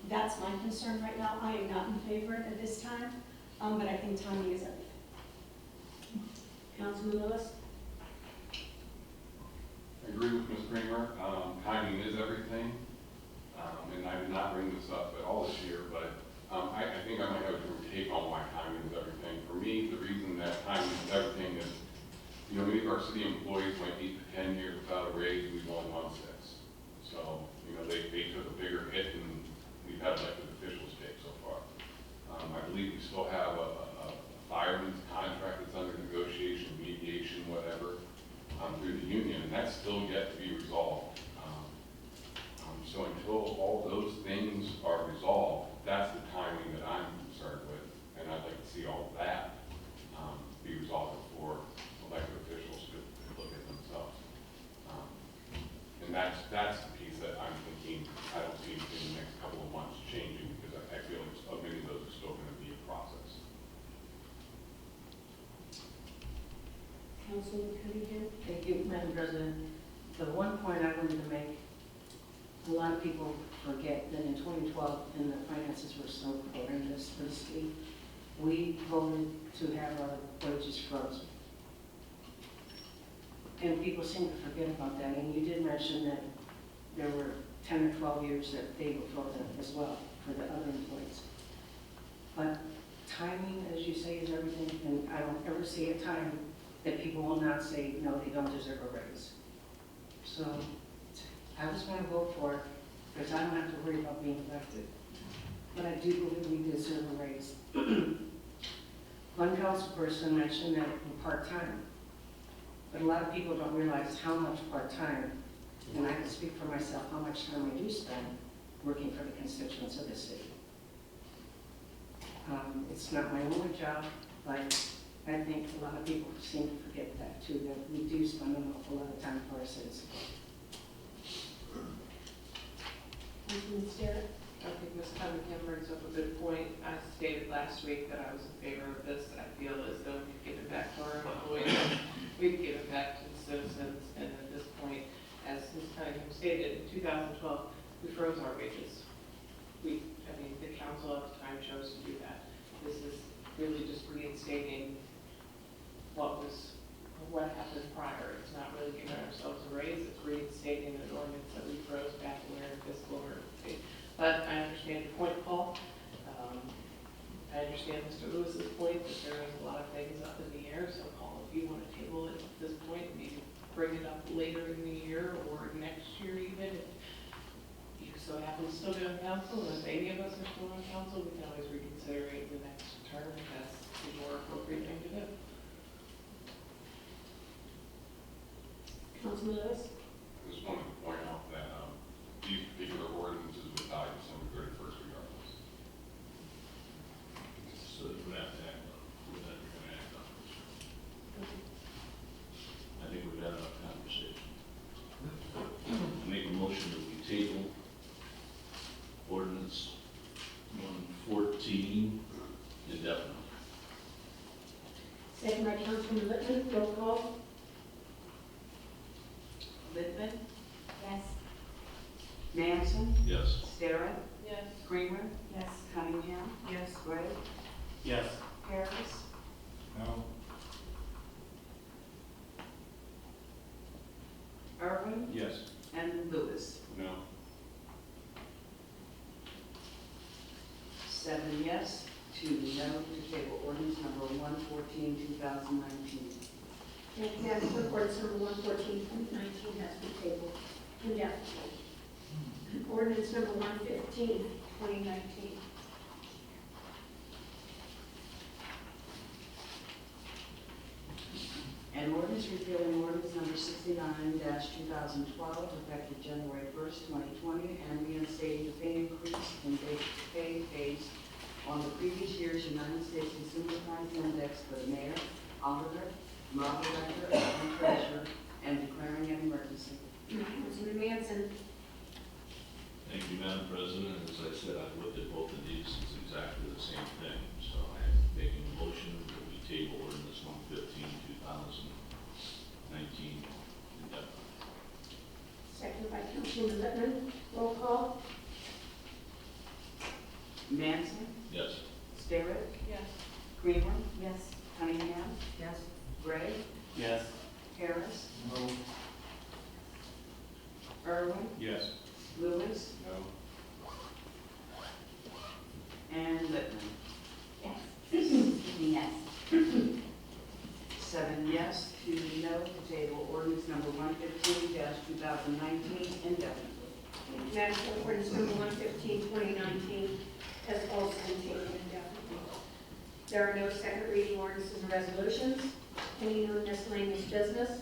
that's my concern right now. I am not in favor at this time, but I think timing is everything. Councilman Lewis? I agree with Ms. Kramer. Timing is everything. And I did not bring this up at all this year, but I think I might have a different take on why timing is everything. For me, the reason that timing is everything is, many of our city employees might be 10 years without a raise, we've only won 6. So, they took a bigger hit than we've had elected officials take so far. I believe we still have a fireman's contract that's under negotiation, mediation, whatever, through the union, and that's still yet to be resolved. So until all those things are resolved, that's the timing that I'm concerned with, and I'd like to see all of that be resolved before elected officials could look at themselves. And that's the piece that I'm thinking I don't see in the next couple of months changing, because I feel many of those are still going to be a process. Councilman Cunningham? Thank you, Madam President. The one point I wanted to make, a lot of people forget that in 2012, and the finances were so horrendous for the city, we voted to have our wages frozen. And people seem to forget about that. And you did mention that there were 10 or 12 years that they were frozen as well for the other employees. But timing, as you say, is everything, and I don't ever see a time that people will not say, no, they don't deserve a raise. So I was going to vote for it, because I don't have to worry about being elected. But I do believe we deserve a raise. One council person mentioned that in part-time, but a lot of people don't realize how much part-time, and I can speak for myself, how much time I do spend working for the constituents of the city. It's not my only job, but I think a lot of people seem to forget that too, that we do spend an awful lot of time for our citizens. Councilman Sterrett? I think Ms. Cunningham brings up a good point. I stated last week that I was in favor of this. I feel as though we've given back to our employees, we've given back to the citizens, and at this point, as Ms. Cunningham stated, in 2012, we froze our wages. The council at the time chose to do that. This is really just reinstating what happened prior. It's not really giving ourselves a raise, it's reinstating an ordinance that we froze back when we were in fiscal emergency. But I understand your point, Paul. I understand Mr. Lewis's point that there is a lot of things up in the air, so Paul, if you want to table it at this point, maybe bring it up later in the year or next year even, if you so happen to still be on council, and if any of us are still on council, we can always reconsider it in the next term if that's the more appropriate thing to do. Councilman Lewis? I just wanted to point out that these particular ordinances would die December 31st regardless. So we're not going to act on it. We're not going to act on it. I think we've had enough conversation. I make a motion that we table ordinance 114 indefinitely. Second by Councilman Littman, roll call. Littman, Yes. Manson, Yes. Sarah, Yes. Creamer, Yes. Cunningham. Yes. Gray, Yes. Harris, No. Irwin, Yes. and Lewis. No. 7 yes, 2 no to table ordinance number 114, 2019. Thank you, Madam Clerk. Ordinance number 114, 2019 has been tabled indefinitely. Ordinance number 115, 2019. An ordinance repealing ordinance number 69-2012, effective January 1st, 2020, and reinstating the pay increase in basic pay based on the previous year's United States Consumer Price Index for the mayor, auditor, law director, and treasurer, and declaring an emergency. Councilman Manson. Thank you, Madam President. As I said, I've looked at both of these. It's exactly the same thing. So I'm making a motion that we table ordinance 115, 2019 indefinitely. Second by Councilman Littman, roll call. Manson, Yes. Starrett, Yes. Creamer, Yes. Cunningham, Yes. Gray, Yes. Harris, No. Irwin, Yes. Lewis, No. and Littman. Yes. Excuse me, yes. 7 yes, 2 no to table ordinance number 115-2019 indefinitely. Madam Clerk. Ordinance number 115, 2019 has also been tabled indefinitely. There are no second reading ordinances and resolutions. Any new miscellaneous business?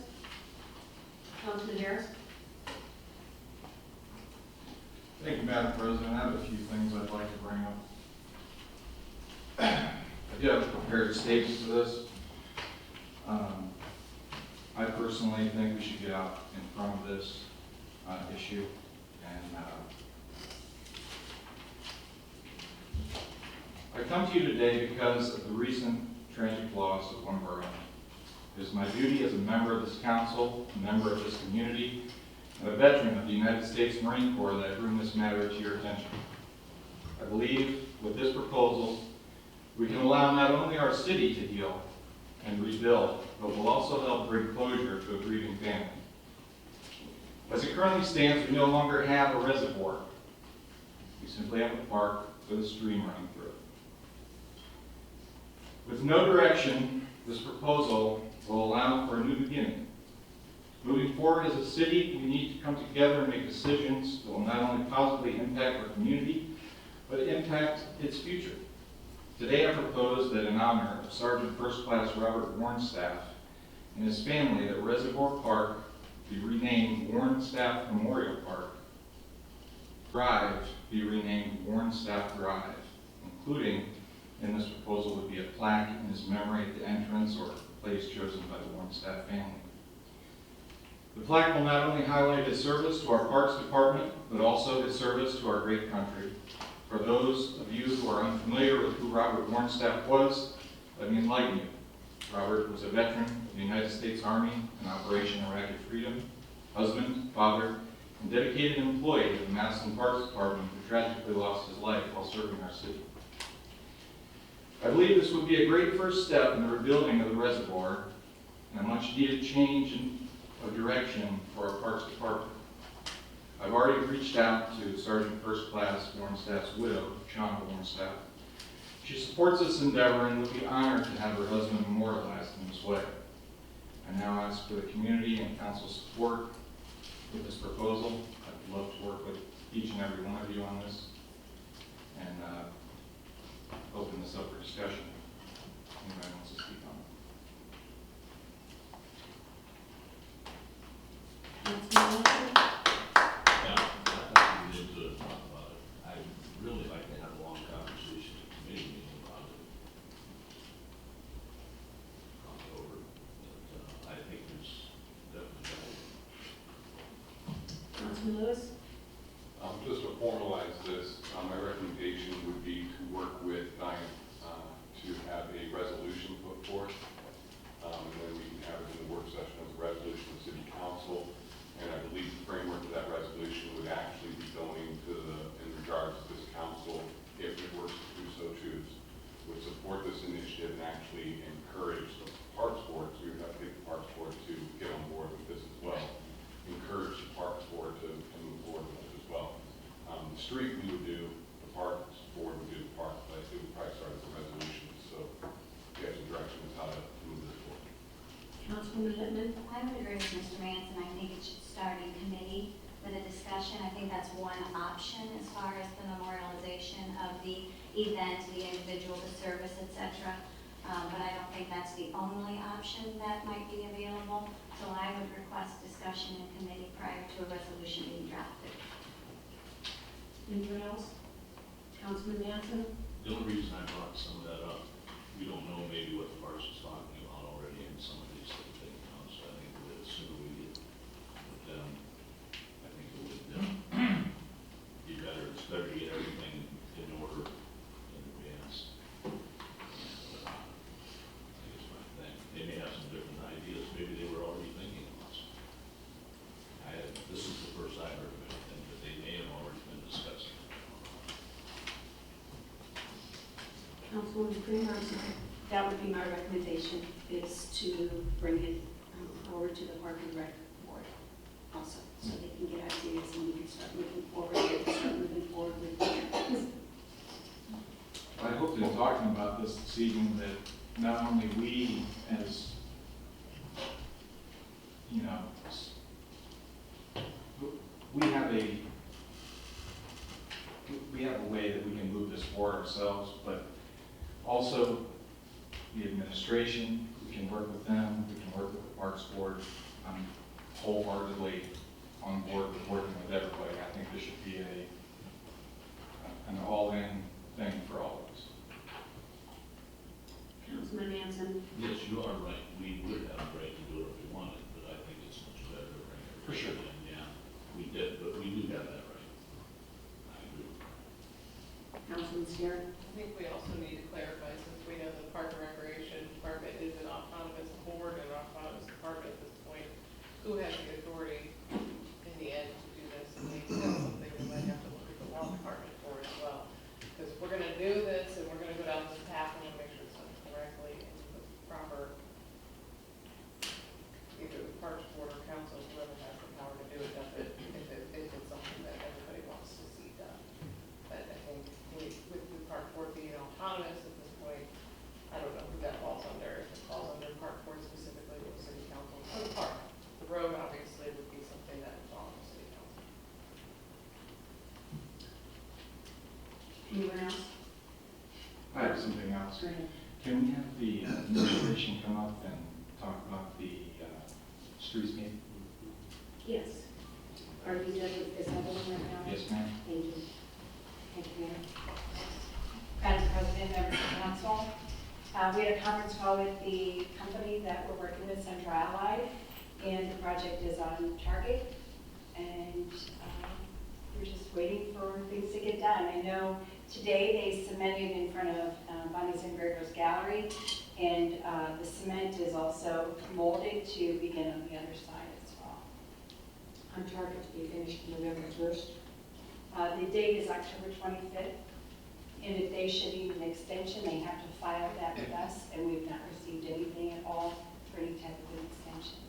Councilman Harris. Thank you, Madam President. I have a few things I'd like to bring up. I do have a prepared statement for this. I personally think we should get out in front of this issue and I come to you today because of the recent tragic loss of one of our own. It is my duty as a member of this council, a member of this community, and a veteran of the United States Marine Corps that I bring this matter to your attention. I believe with this proposal, we can allow not only our city to heal and rebuild, but will also help bring closure to a grieving family. As it currently stands, we no longer have a reservoir. We simply have a park with a stream running through it. With no direction, this proposal will allow for a new beginning. Moving forward as a city, we need to come together and make decisions that will not only positively impact our community, but impact its future. Today I propose that in honor of Sergeant First Class Robert Warnstaff and his family, that Reservoir Park be renamed Warnstaff Memorial Park. Drive be renamed Warnstaff Drive, including in this proposal would be a plaque in his memory at the entrance or place chosen by the Warnstaff family. The plaque will not only highlight his service to our Parks Department, but also his service to our great country. For those of you who are unfamiliar with who Robert Warnstaff was, let me enlighten you. Robert was a veteran of the United States Army in Operation Iraqi Freedom, husband, father, and dedicated employee of the Massillon Parks Department who tragically lost his life while serving our city. I believe this would be a great first step in the rebuilding of the reservoir and a much needed change of direction for our Parks Department. I've already reached out to Sergeant First Class Warnstaff's widow, Shauna Warnstaff. She supports this endeavor and would be honored to have her husband memorialized in this way. I now ask for the community and council support with this proposal. I'd love to work with each and every one of you on this and open this up for discussion. Anybody wants to speak on it? Councilman Manson. Yeah, I think we need to talk about it. I'd really like to have a long conversation at the committee meeting about it. Over, but I think there's definitely Councilman Lewis. Just to formalize this, my recommendation would be to work with Diane to actually encourage the parks board, so we would have to get the parks board to get on board with this as well. Encourage the parks board to move forward with it as well. The street we would do, the parks board would do the park, but it would probably start as a resolution, so we have some direction as how to move this forward. Councilwoman Littman? I would agree with Mr. Manson. I think it should start in committee with a discussion. I think that's one option as far as the memorialization of the event, the individual, the service, etc. But I don't think that's the only option that might be available. So I would request discussion in committee prior to a resolution being drafted. Anyone else? Councilman Manson? The only reason I brought some of that up, we don't know maybe what the parks is talking about already in some of these things, you know, so I think that as soon as we get with them, I think it would be better. It's better to get everything in order in advance. And, I think it's my thing. They may have some different ideas. Maybe they were already thinking of us. This is the first I heard of anything, but they may have already been discussing. Councilwoman Kramer? That would be my recommendation, is to bring it forward to the Park and Rec Board also, so they can get ideas and we can start moving forward with it. I hope that in talking about this evening, that not only we as, you know, we have a way that we can move this forward ourselves, but also the administration, we can work with them, we can work with the Parks Board. I'm wholeheartedly on board with working with everybody. I think this should be an all-in thing for all of us. Councilman Manson? Yes, you are right. We would have the right to do it if we wanted, but I think it's much better to bring it. For sure. And yeah, we did, but we do have that right. I agree. Councilman Steer? I think we also need to clarify, since we know the Park and Recreation Department is an autonomous board and autonomous department at this point, who has the authority in the end to do this? And maybe that's something we might have to look at the law department for as well. Because if we're gonna do this and we're gonna go down this path, we wanna make sure it's done correctly and with proper, either the Parks Board or council, whoever has the power to do it, does it, if it's something that everybody wants to see done. But I think with the Park Board being autonomous at this point, I don't know who that falls under. If it falls under Park Board specifically with the city council or the park. The road obviously would be something that would fall on the city council. Anyone else? I have something else. Go ahead. Can we have the administration come up and talk about the streets meeting? Yes. Are you done with this other one right now? Yes, ma'am. Thank you. Thank you, Mayor. Madam President, members of council, we had a conference call with the company that we're working with, Central Allied, and the project is on target. And we're just waiting for things to get done. I know today they cemented in front of Bonnie's and Grego's Gallery, and the cement is also molded to begin on the other side as well. On target to be finished November 1st. The date is October 25th, and if they should need an extension, they have to file that with us, and we've not received anything at all for any type of an extension.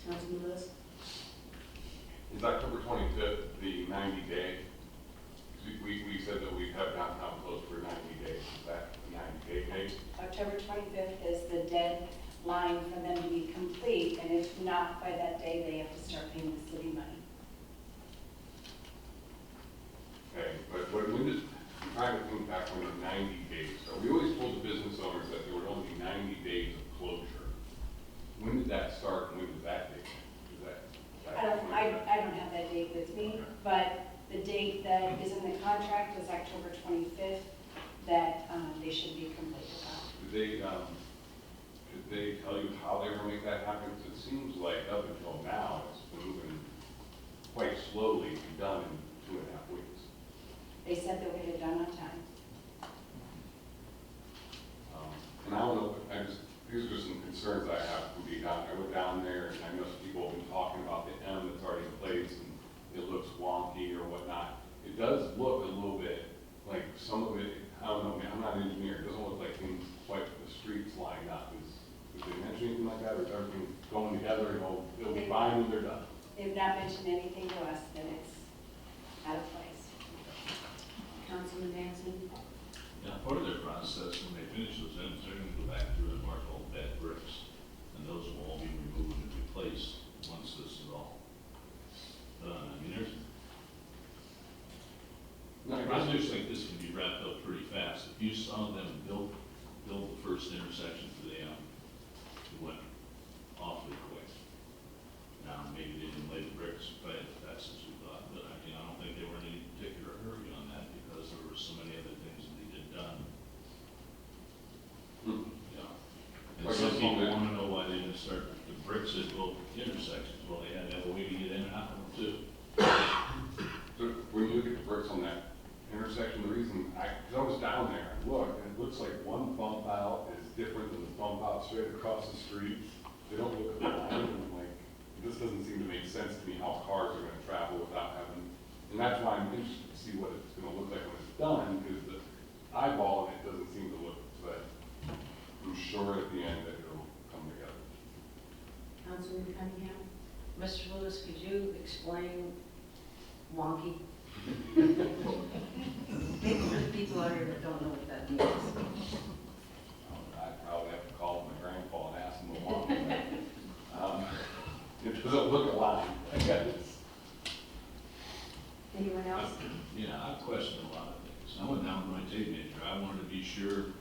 Councilman Lewis? Is October 25th the 90-day? We said that we'd have downtown closed for 90 days. Is that the 90-day date? October 25th is the deadline for them to be complete, and if not by that day, they have to start paying the city money. Okay, but when did, I'm trying to think back when the 90 days, so we always told the business owners that there would only be 90 days of closure. When did that start and when did that date? I don't have that date with me, but the date that is in the contract is October 25th, that they should be complete with. Did they tell you how they were going to make that happen? Because it seems like up until now, it's been moving quite slowly to be done in 2.5 weeks. They said they would get it done on time. And I don't know, these are just some concerns I have from being down there. I went down there and I know some people have been talking about the M that's already in place and it looks wonky or whatnot. It does look a little bit like some of it, I don't know, man, I'm not an engineer. It doesn't look like things like the streets line Did they mention anything like that, or is everything going together, you know, it'll be fine when they're done? They've not mentioned anything to us that it's out of place. Councilman Mansson? Yeah, part of their process, when they finish those ends, they're gonna go back through and mark all the bad bricks. And those will all be removed and replaced once this is all done. I mean, projects like this can be wrapped up pretty fast. If you saw them build the first intersection for them, it went awfully quick. Now, maybe they didn't lay the bricks quite as fast as we thought, but I mean, I don't think they were in any particular hurry on that because there were so many other things that they did done. Yeah. And some people want to know why they didn't start the bricks at both intersections. Well, they had to have a way to get in and out of them too. So when you look at the bricks on that intersection, the reason because I was down there and looked, and it looks like one bump out is different than the bump out straight across the street. They don't look alike, and I'm like, this doesn't seem to make sense to me how cars are going to travel without having, and that's why I'm interested to see what it's going to look like when it's done, because the eyeball in it doesn't seem to look, but I'm sure at the end that it'll come together. Councilman Cunningham? Mr. Lewis, could you explain wonky? For the people out here that don't know what that means. I'd probably have to call my grandpa and ask him to walk. It doesn't look aligned, I guess. Anyone else? Yeah, I questioned a lot of things. I went down to my tape measure. I wanted to be sure,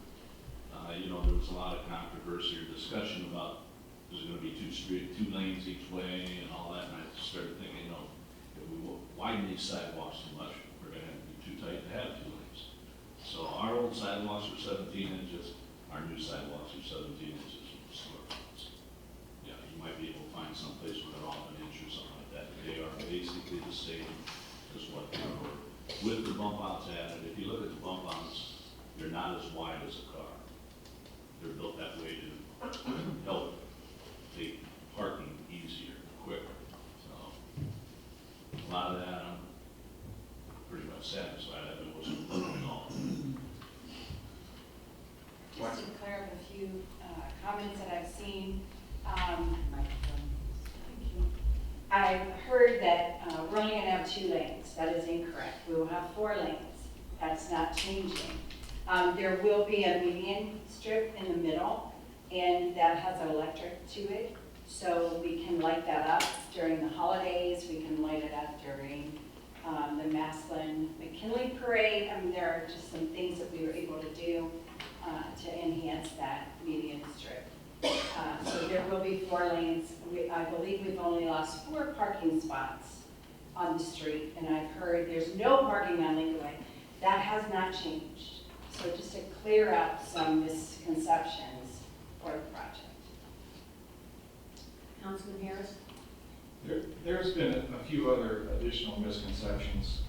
you know, there was a lot of controversy or discussion about there's going to be two lanes each way and all that. And I started thinking, you know, if we widen these sidewalks too much, we're going to have to be too tight to have 2 lanes. So our old sidewalks are 17 inches. Our new sidewalks are 17 inches from the storefronts. Yeah, you might be able to find some place where they're off an inch or something like that. They are basically the same as what they were. With the bump outs added, if you look at the bump outs, they're not as wide as a car. They're built that way to help make parking easier, quicker. So a lot of that, I'm pretty much satisfied. I think it wasn't working at all. Just to clear up a few comments that I've seen. I've heard that we're only going to have 2 lanes. That is incorrect. We will have 4 lanes. That's not changing. There will be a median strip in the middle, and that has an electric to it. So we can light that up during the holidays. We can light it up during the Massillon McKinley Parade. I mean, there are just some things that we were able to do to enhance that median strip. So there will be 4 lanes. I believe we've only lost 4 parking spots on the street, and I've heard there's no parking on Lincoln Way. That has not changed. So just to clear up some misconceptions for the project. Councilman Harris? There's been a few other additional misconceptions.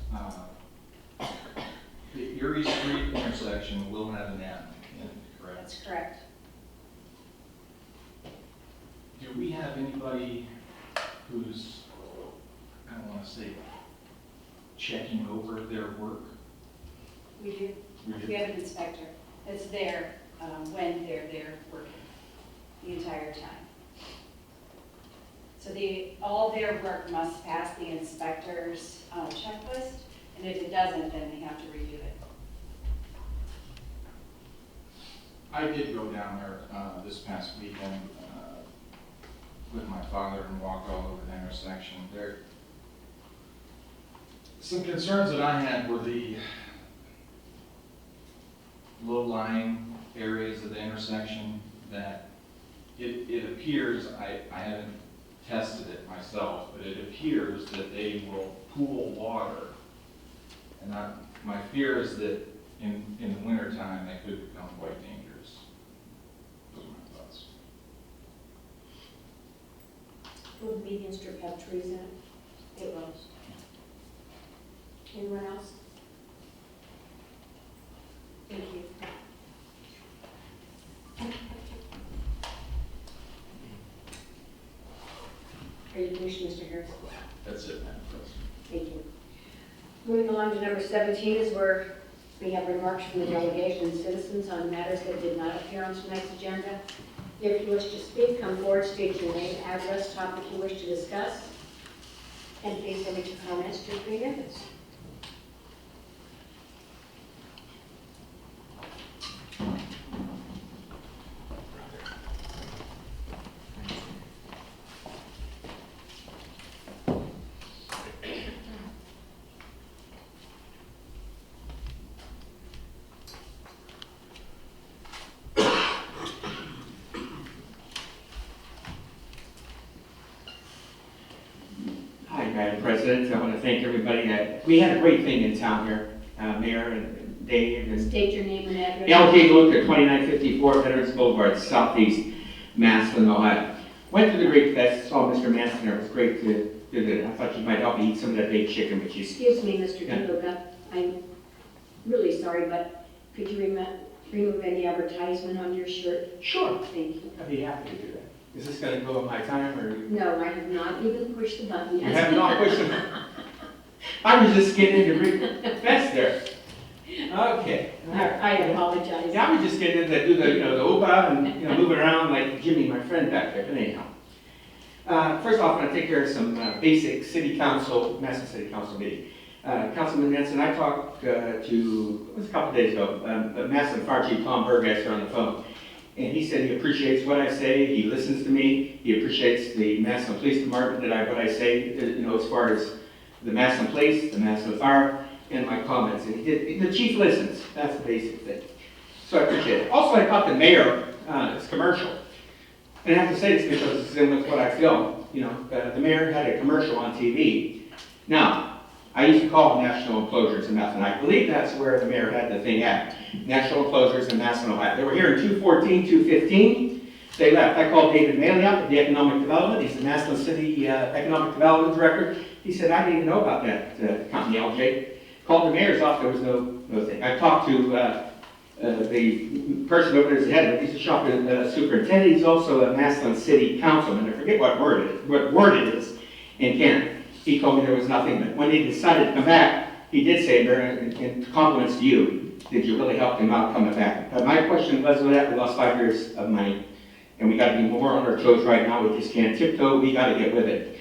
The Erie Street intersection will have an M in it, correct? That's correct. Do we have anybody who's, I don't want to say, checking over their work? We do. We have an inspector that's there when they're there working the entire time. So all their work must pass the inspector's checklist, and if it doesn't, then they have to review it. I did go down there this past weekend with my father and walked all over the intersection. There, some concerns that I had were the low-lying areas of the intersection that it appears, I haven't tested it myself, but it appears that they will pool water. And my fear is that in the wintertime, they could become quite dangerous. Those are my thoughts. Will the median strip have trees in it? It will. Anyone else? Thank you. Are you finished, Mr. Harris? That's it, Madam President. Thank you. Moving along to number 17 is where we have remarks from the delegation and citizens on matters that did not appear on tonight's agenda. If you wish to speak, come forward, state your name, address, topic you wish to discuss, and please limit your comments to 3 minutes. Hi, Madam President. I want to thank everybody. We had a great thing in town here, Mayor and Dave and State your name and address. LJ Luker, 2954 Veterans Boulevard, Southeast Massillon, Ohio. Went to the Great Fest, saw Mr. Manson there. It was great to visit. I thought you might help me eat some of that baked chicken, but you... Excuse me, Mr. Duca. I'm really sorry, but could you remove any advertisement on your shirt? Sure. Thank you. I'd be happy to do that. Is this going to go at my time, or...? No, I have not even pushed the button yet. You have not pushed the... I was just getting into Great Fest there. Okay. I apologize. Yeah, I was just getting into do the, the opa and, moving around like Jimmy, my friend back there, but anyhow. First off, I'm going to take care of some basic Massillon City Council meeting. Councilman Manson, I talked to, it was a couple days ago, Massillon Fire Chief Tom Burgesser on the phone. And he said he appreciates what I say, he listens to me, he appreciates the Massillon Police Department, what I say, as far as the Massillon Police, the Massillon Fire, and my comments. And the chief listens, that's the basic thing. So I appreciate it. Also, I caught the mayor, it's commercial. And I have to say this because it's in with what I feel. The mayor had a commercial on TV. Now, I used to call National Enclosures in Massillon. I believe that's where the mayor had the thing at. National Enclosures in Massillon, Ohio. They were here in 214, 215. They left. I called David Maley up at the Economic Development. He's the Massillon City Economic Development Director. He said, I didn't even know about that company, LJ. Called the mayor's office, there was no thing. I talked to the person over there as the head of it. He's a shop superintendent. He's also a Massillon City Councilman. I forget what word it is in Canada. He told me there was nothing, but when he decided to come back, he did say, in compliments to you, did you really help him out coming back? But my question was, we lost 5 years of money, and we got to be more on our toes right now. We just can't tiptoe. We got to get with it.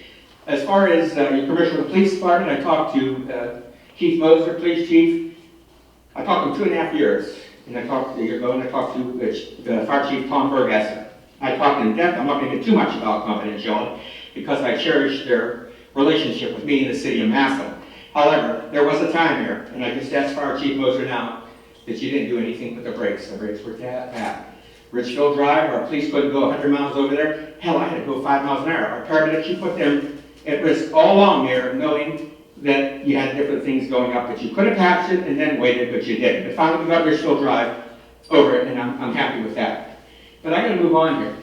As far as your commercial police department, I talked to Chief Moser, police chief. I talked to him 2.5 years, and I talked to a year ago, and I talked to Fire Chief Tom Burgesser. I talked in depth. I'm not going to get too much about confidentiality because I cherish their relationship with me in the city of Massillon. However, there was a time here, and I just asked Fire Chief Moser now, that you didn't do anything with the brakes. The brakes were bad. Richfield Drive, our police couldn't go 100 miles over there. Hell, I had to go 5 miles an hour. Our paramedics, you put them at risk all along there, knowing that you had different things going up, but you could have patched it and then waited, but you didn't. But finally, we got Richfield Drive over it, and I'm happy with that. But I'm going to move on here.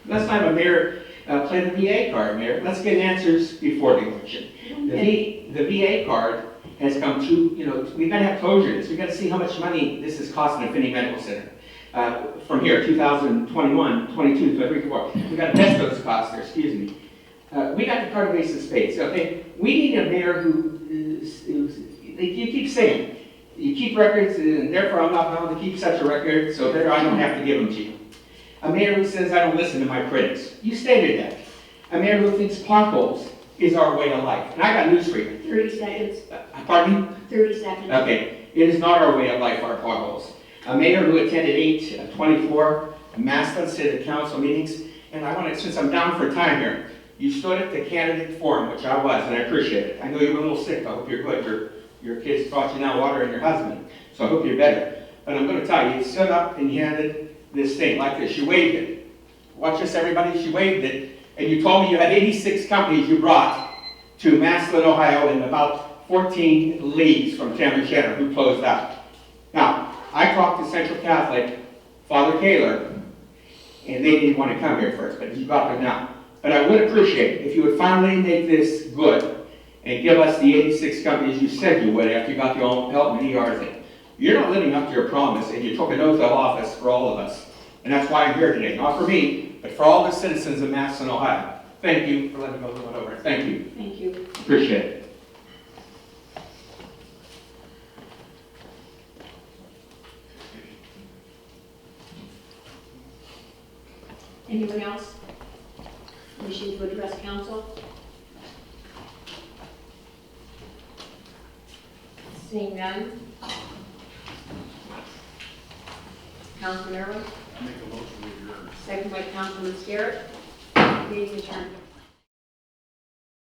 Let's not have a mayor play the VA card, Mayor. Let's get answers before the election. The VA card has come to, we've got to have closure to this. We've got to see how much money this is costing at Finney Medical Center. From here, 2021, 22, 23, 24. We've got to test those costs there, excuse me. We got the card base of spades, okay? We need a mayor who you keep saying, you keep records, and therefore I'm not bound to keep such a record, so therefore I don't have to give them to you. A mayor who says, I don't listen to my critics. You stated that. A mayor who thinks potholes is our way of life. And I got news for you. 30 seconds. Pardon me? 30 seconds. Okay. It is not our way of life, our potholes. A mayor who attended 24 Massillon City Council meetings. And I want to, since I'm down for time here, you stood at the candidate forum, which I was, and I appreciate it. I know you were a little sick. I hope you're good. Your kids brought you now water and your husband. So I hope you're better. But I'm going to tell you, you stood up and you handed this thing like this. You waved it. Watch this, everybody. She waved it. And you told me you had 86 companies you brought to Massillon, Ohio, and about 14 leagues from Cameron Center who closed out. Now, I talked to Central Catholic, Father Kaler, and they didn't want to come here first, but you got them now. But I would appreciate it if you would finally make this good and give us the 86 companies you said you would after you got the Helpman ER thing. You're not living up to your promise, and you took an oath of office for all of us. And that's why I'm here today. Not for me, but for all the citizens of Massillon, Ohio. Thank you for letting me go a little bit over. Thank you. Thank you. Appreciate it. Anyone else wishing to address council? Seeing none. Councilman Irwin, I make a motion to adjourn. second by Councilman Scarrett. Meeting adjourned.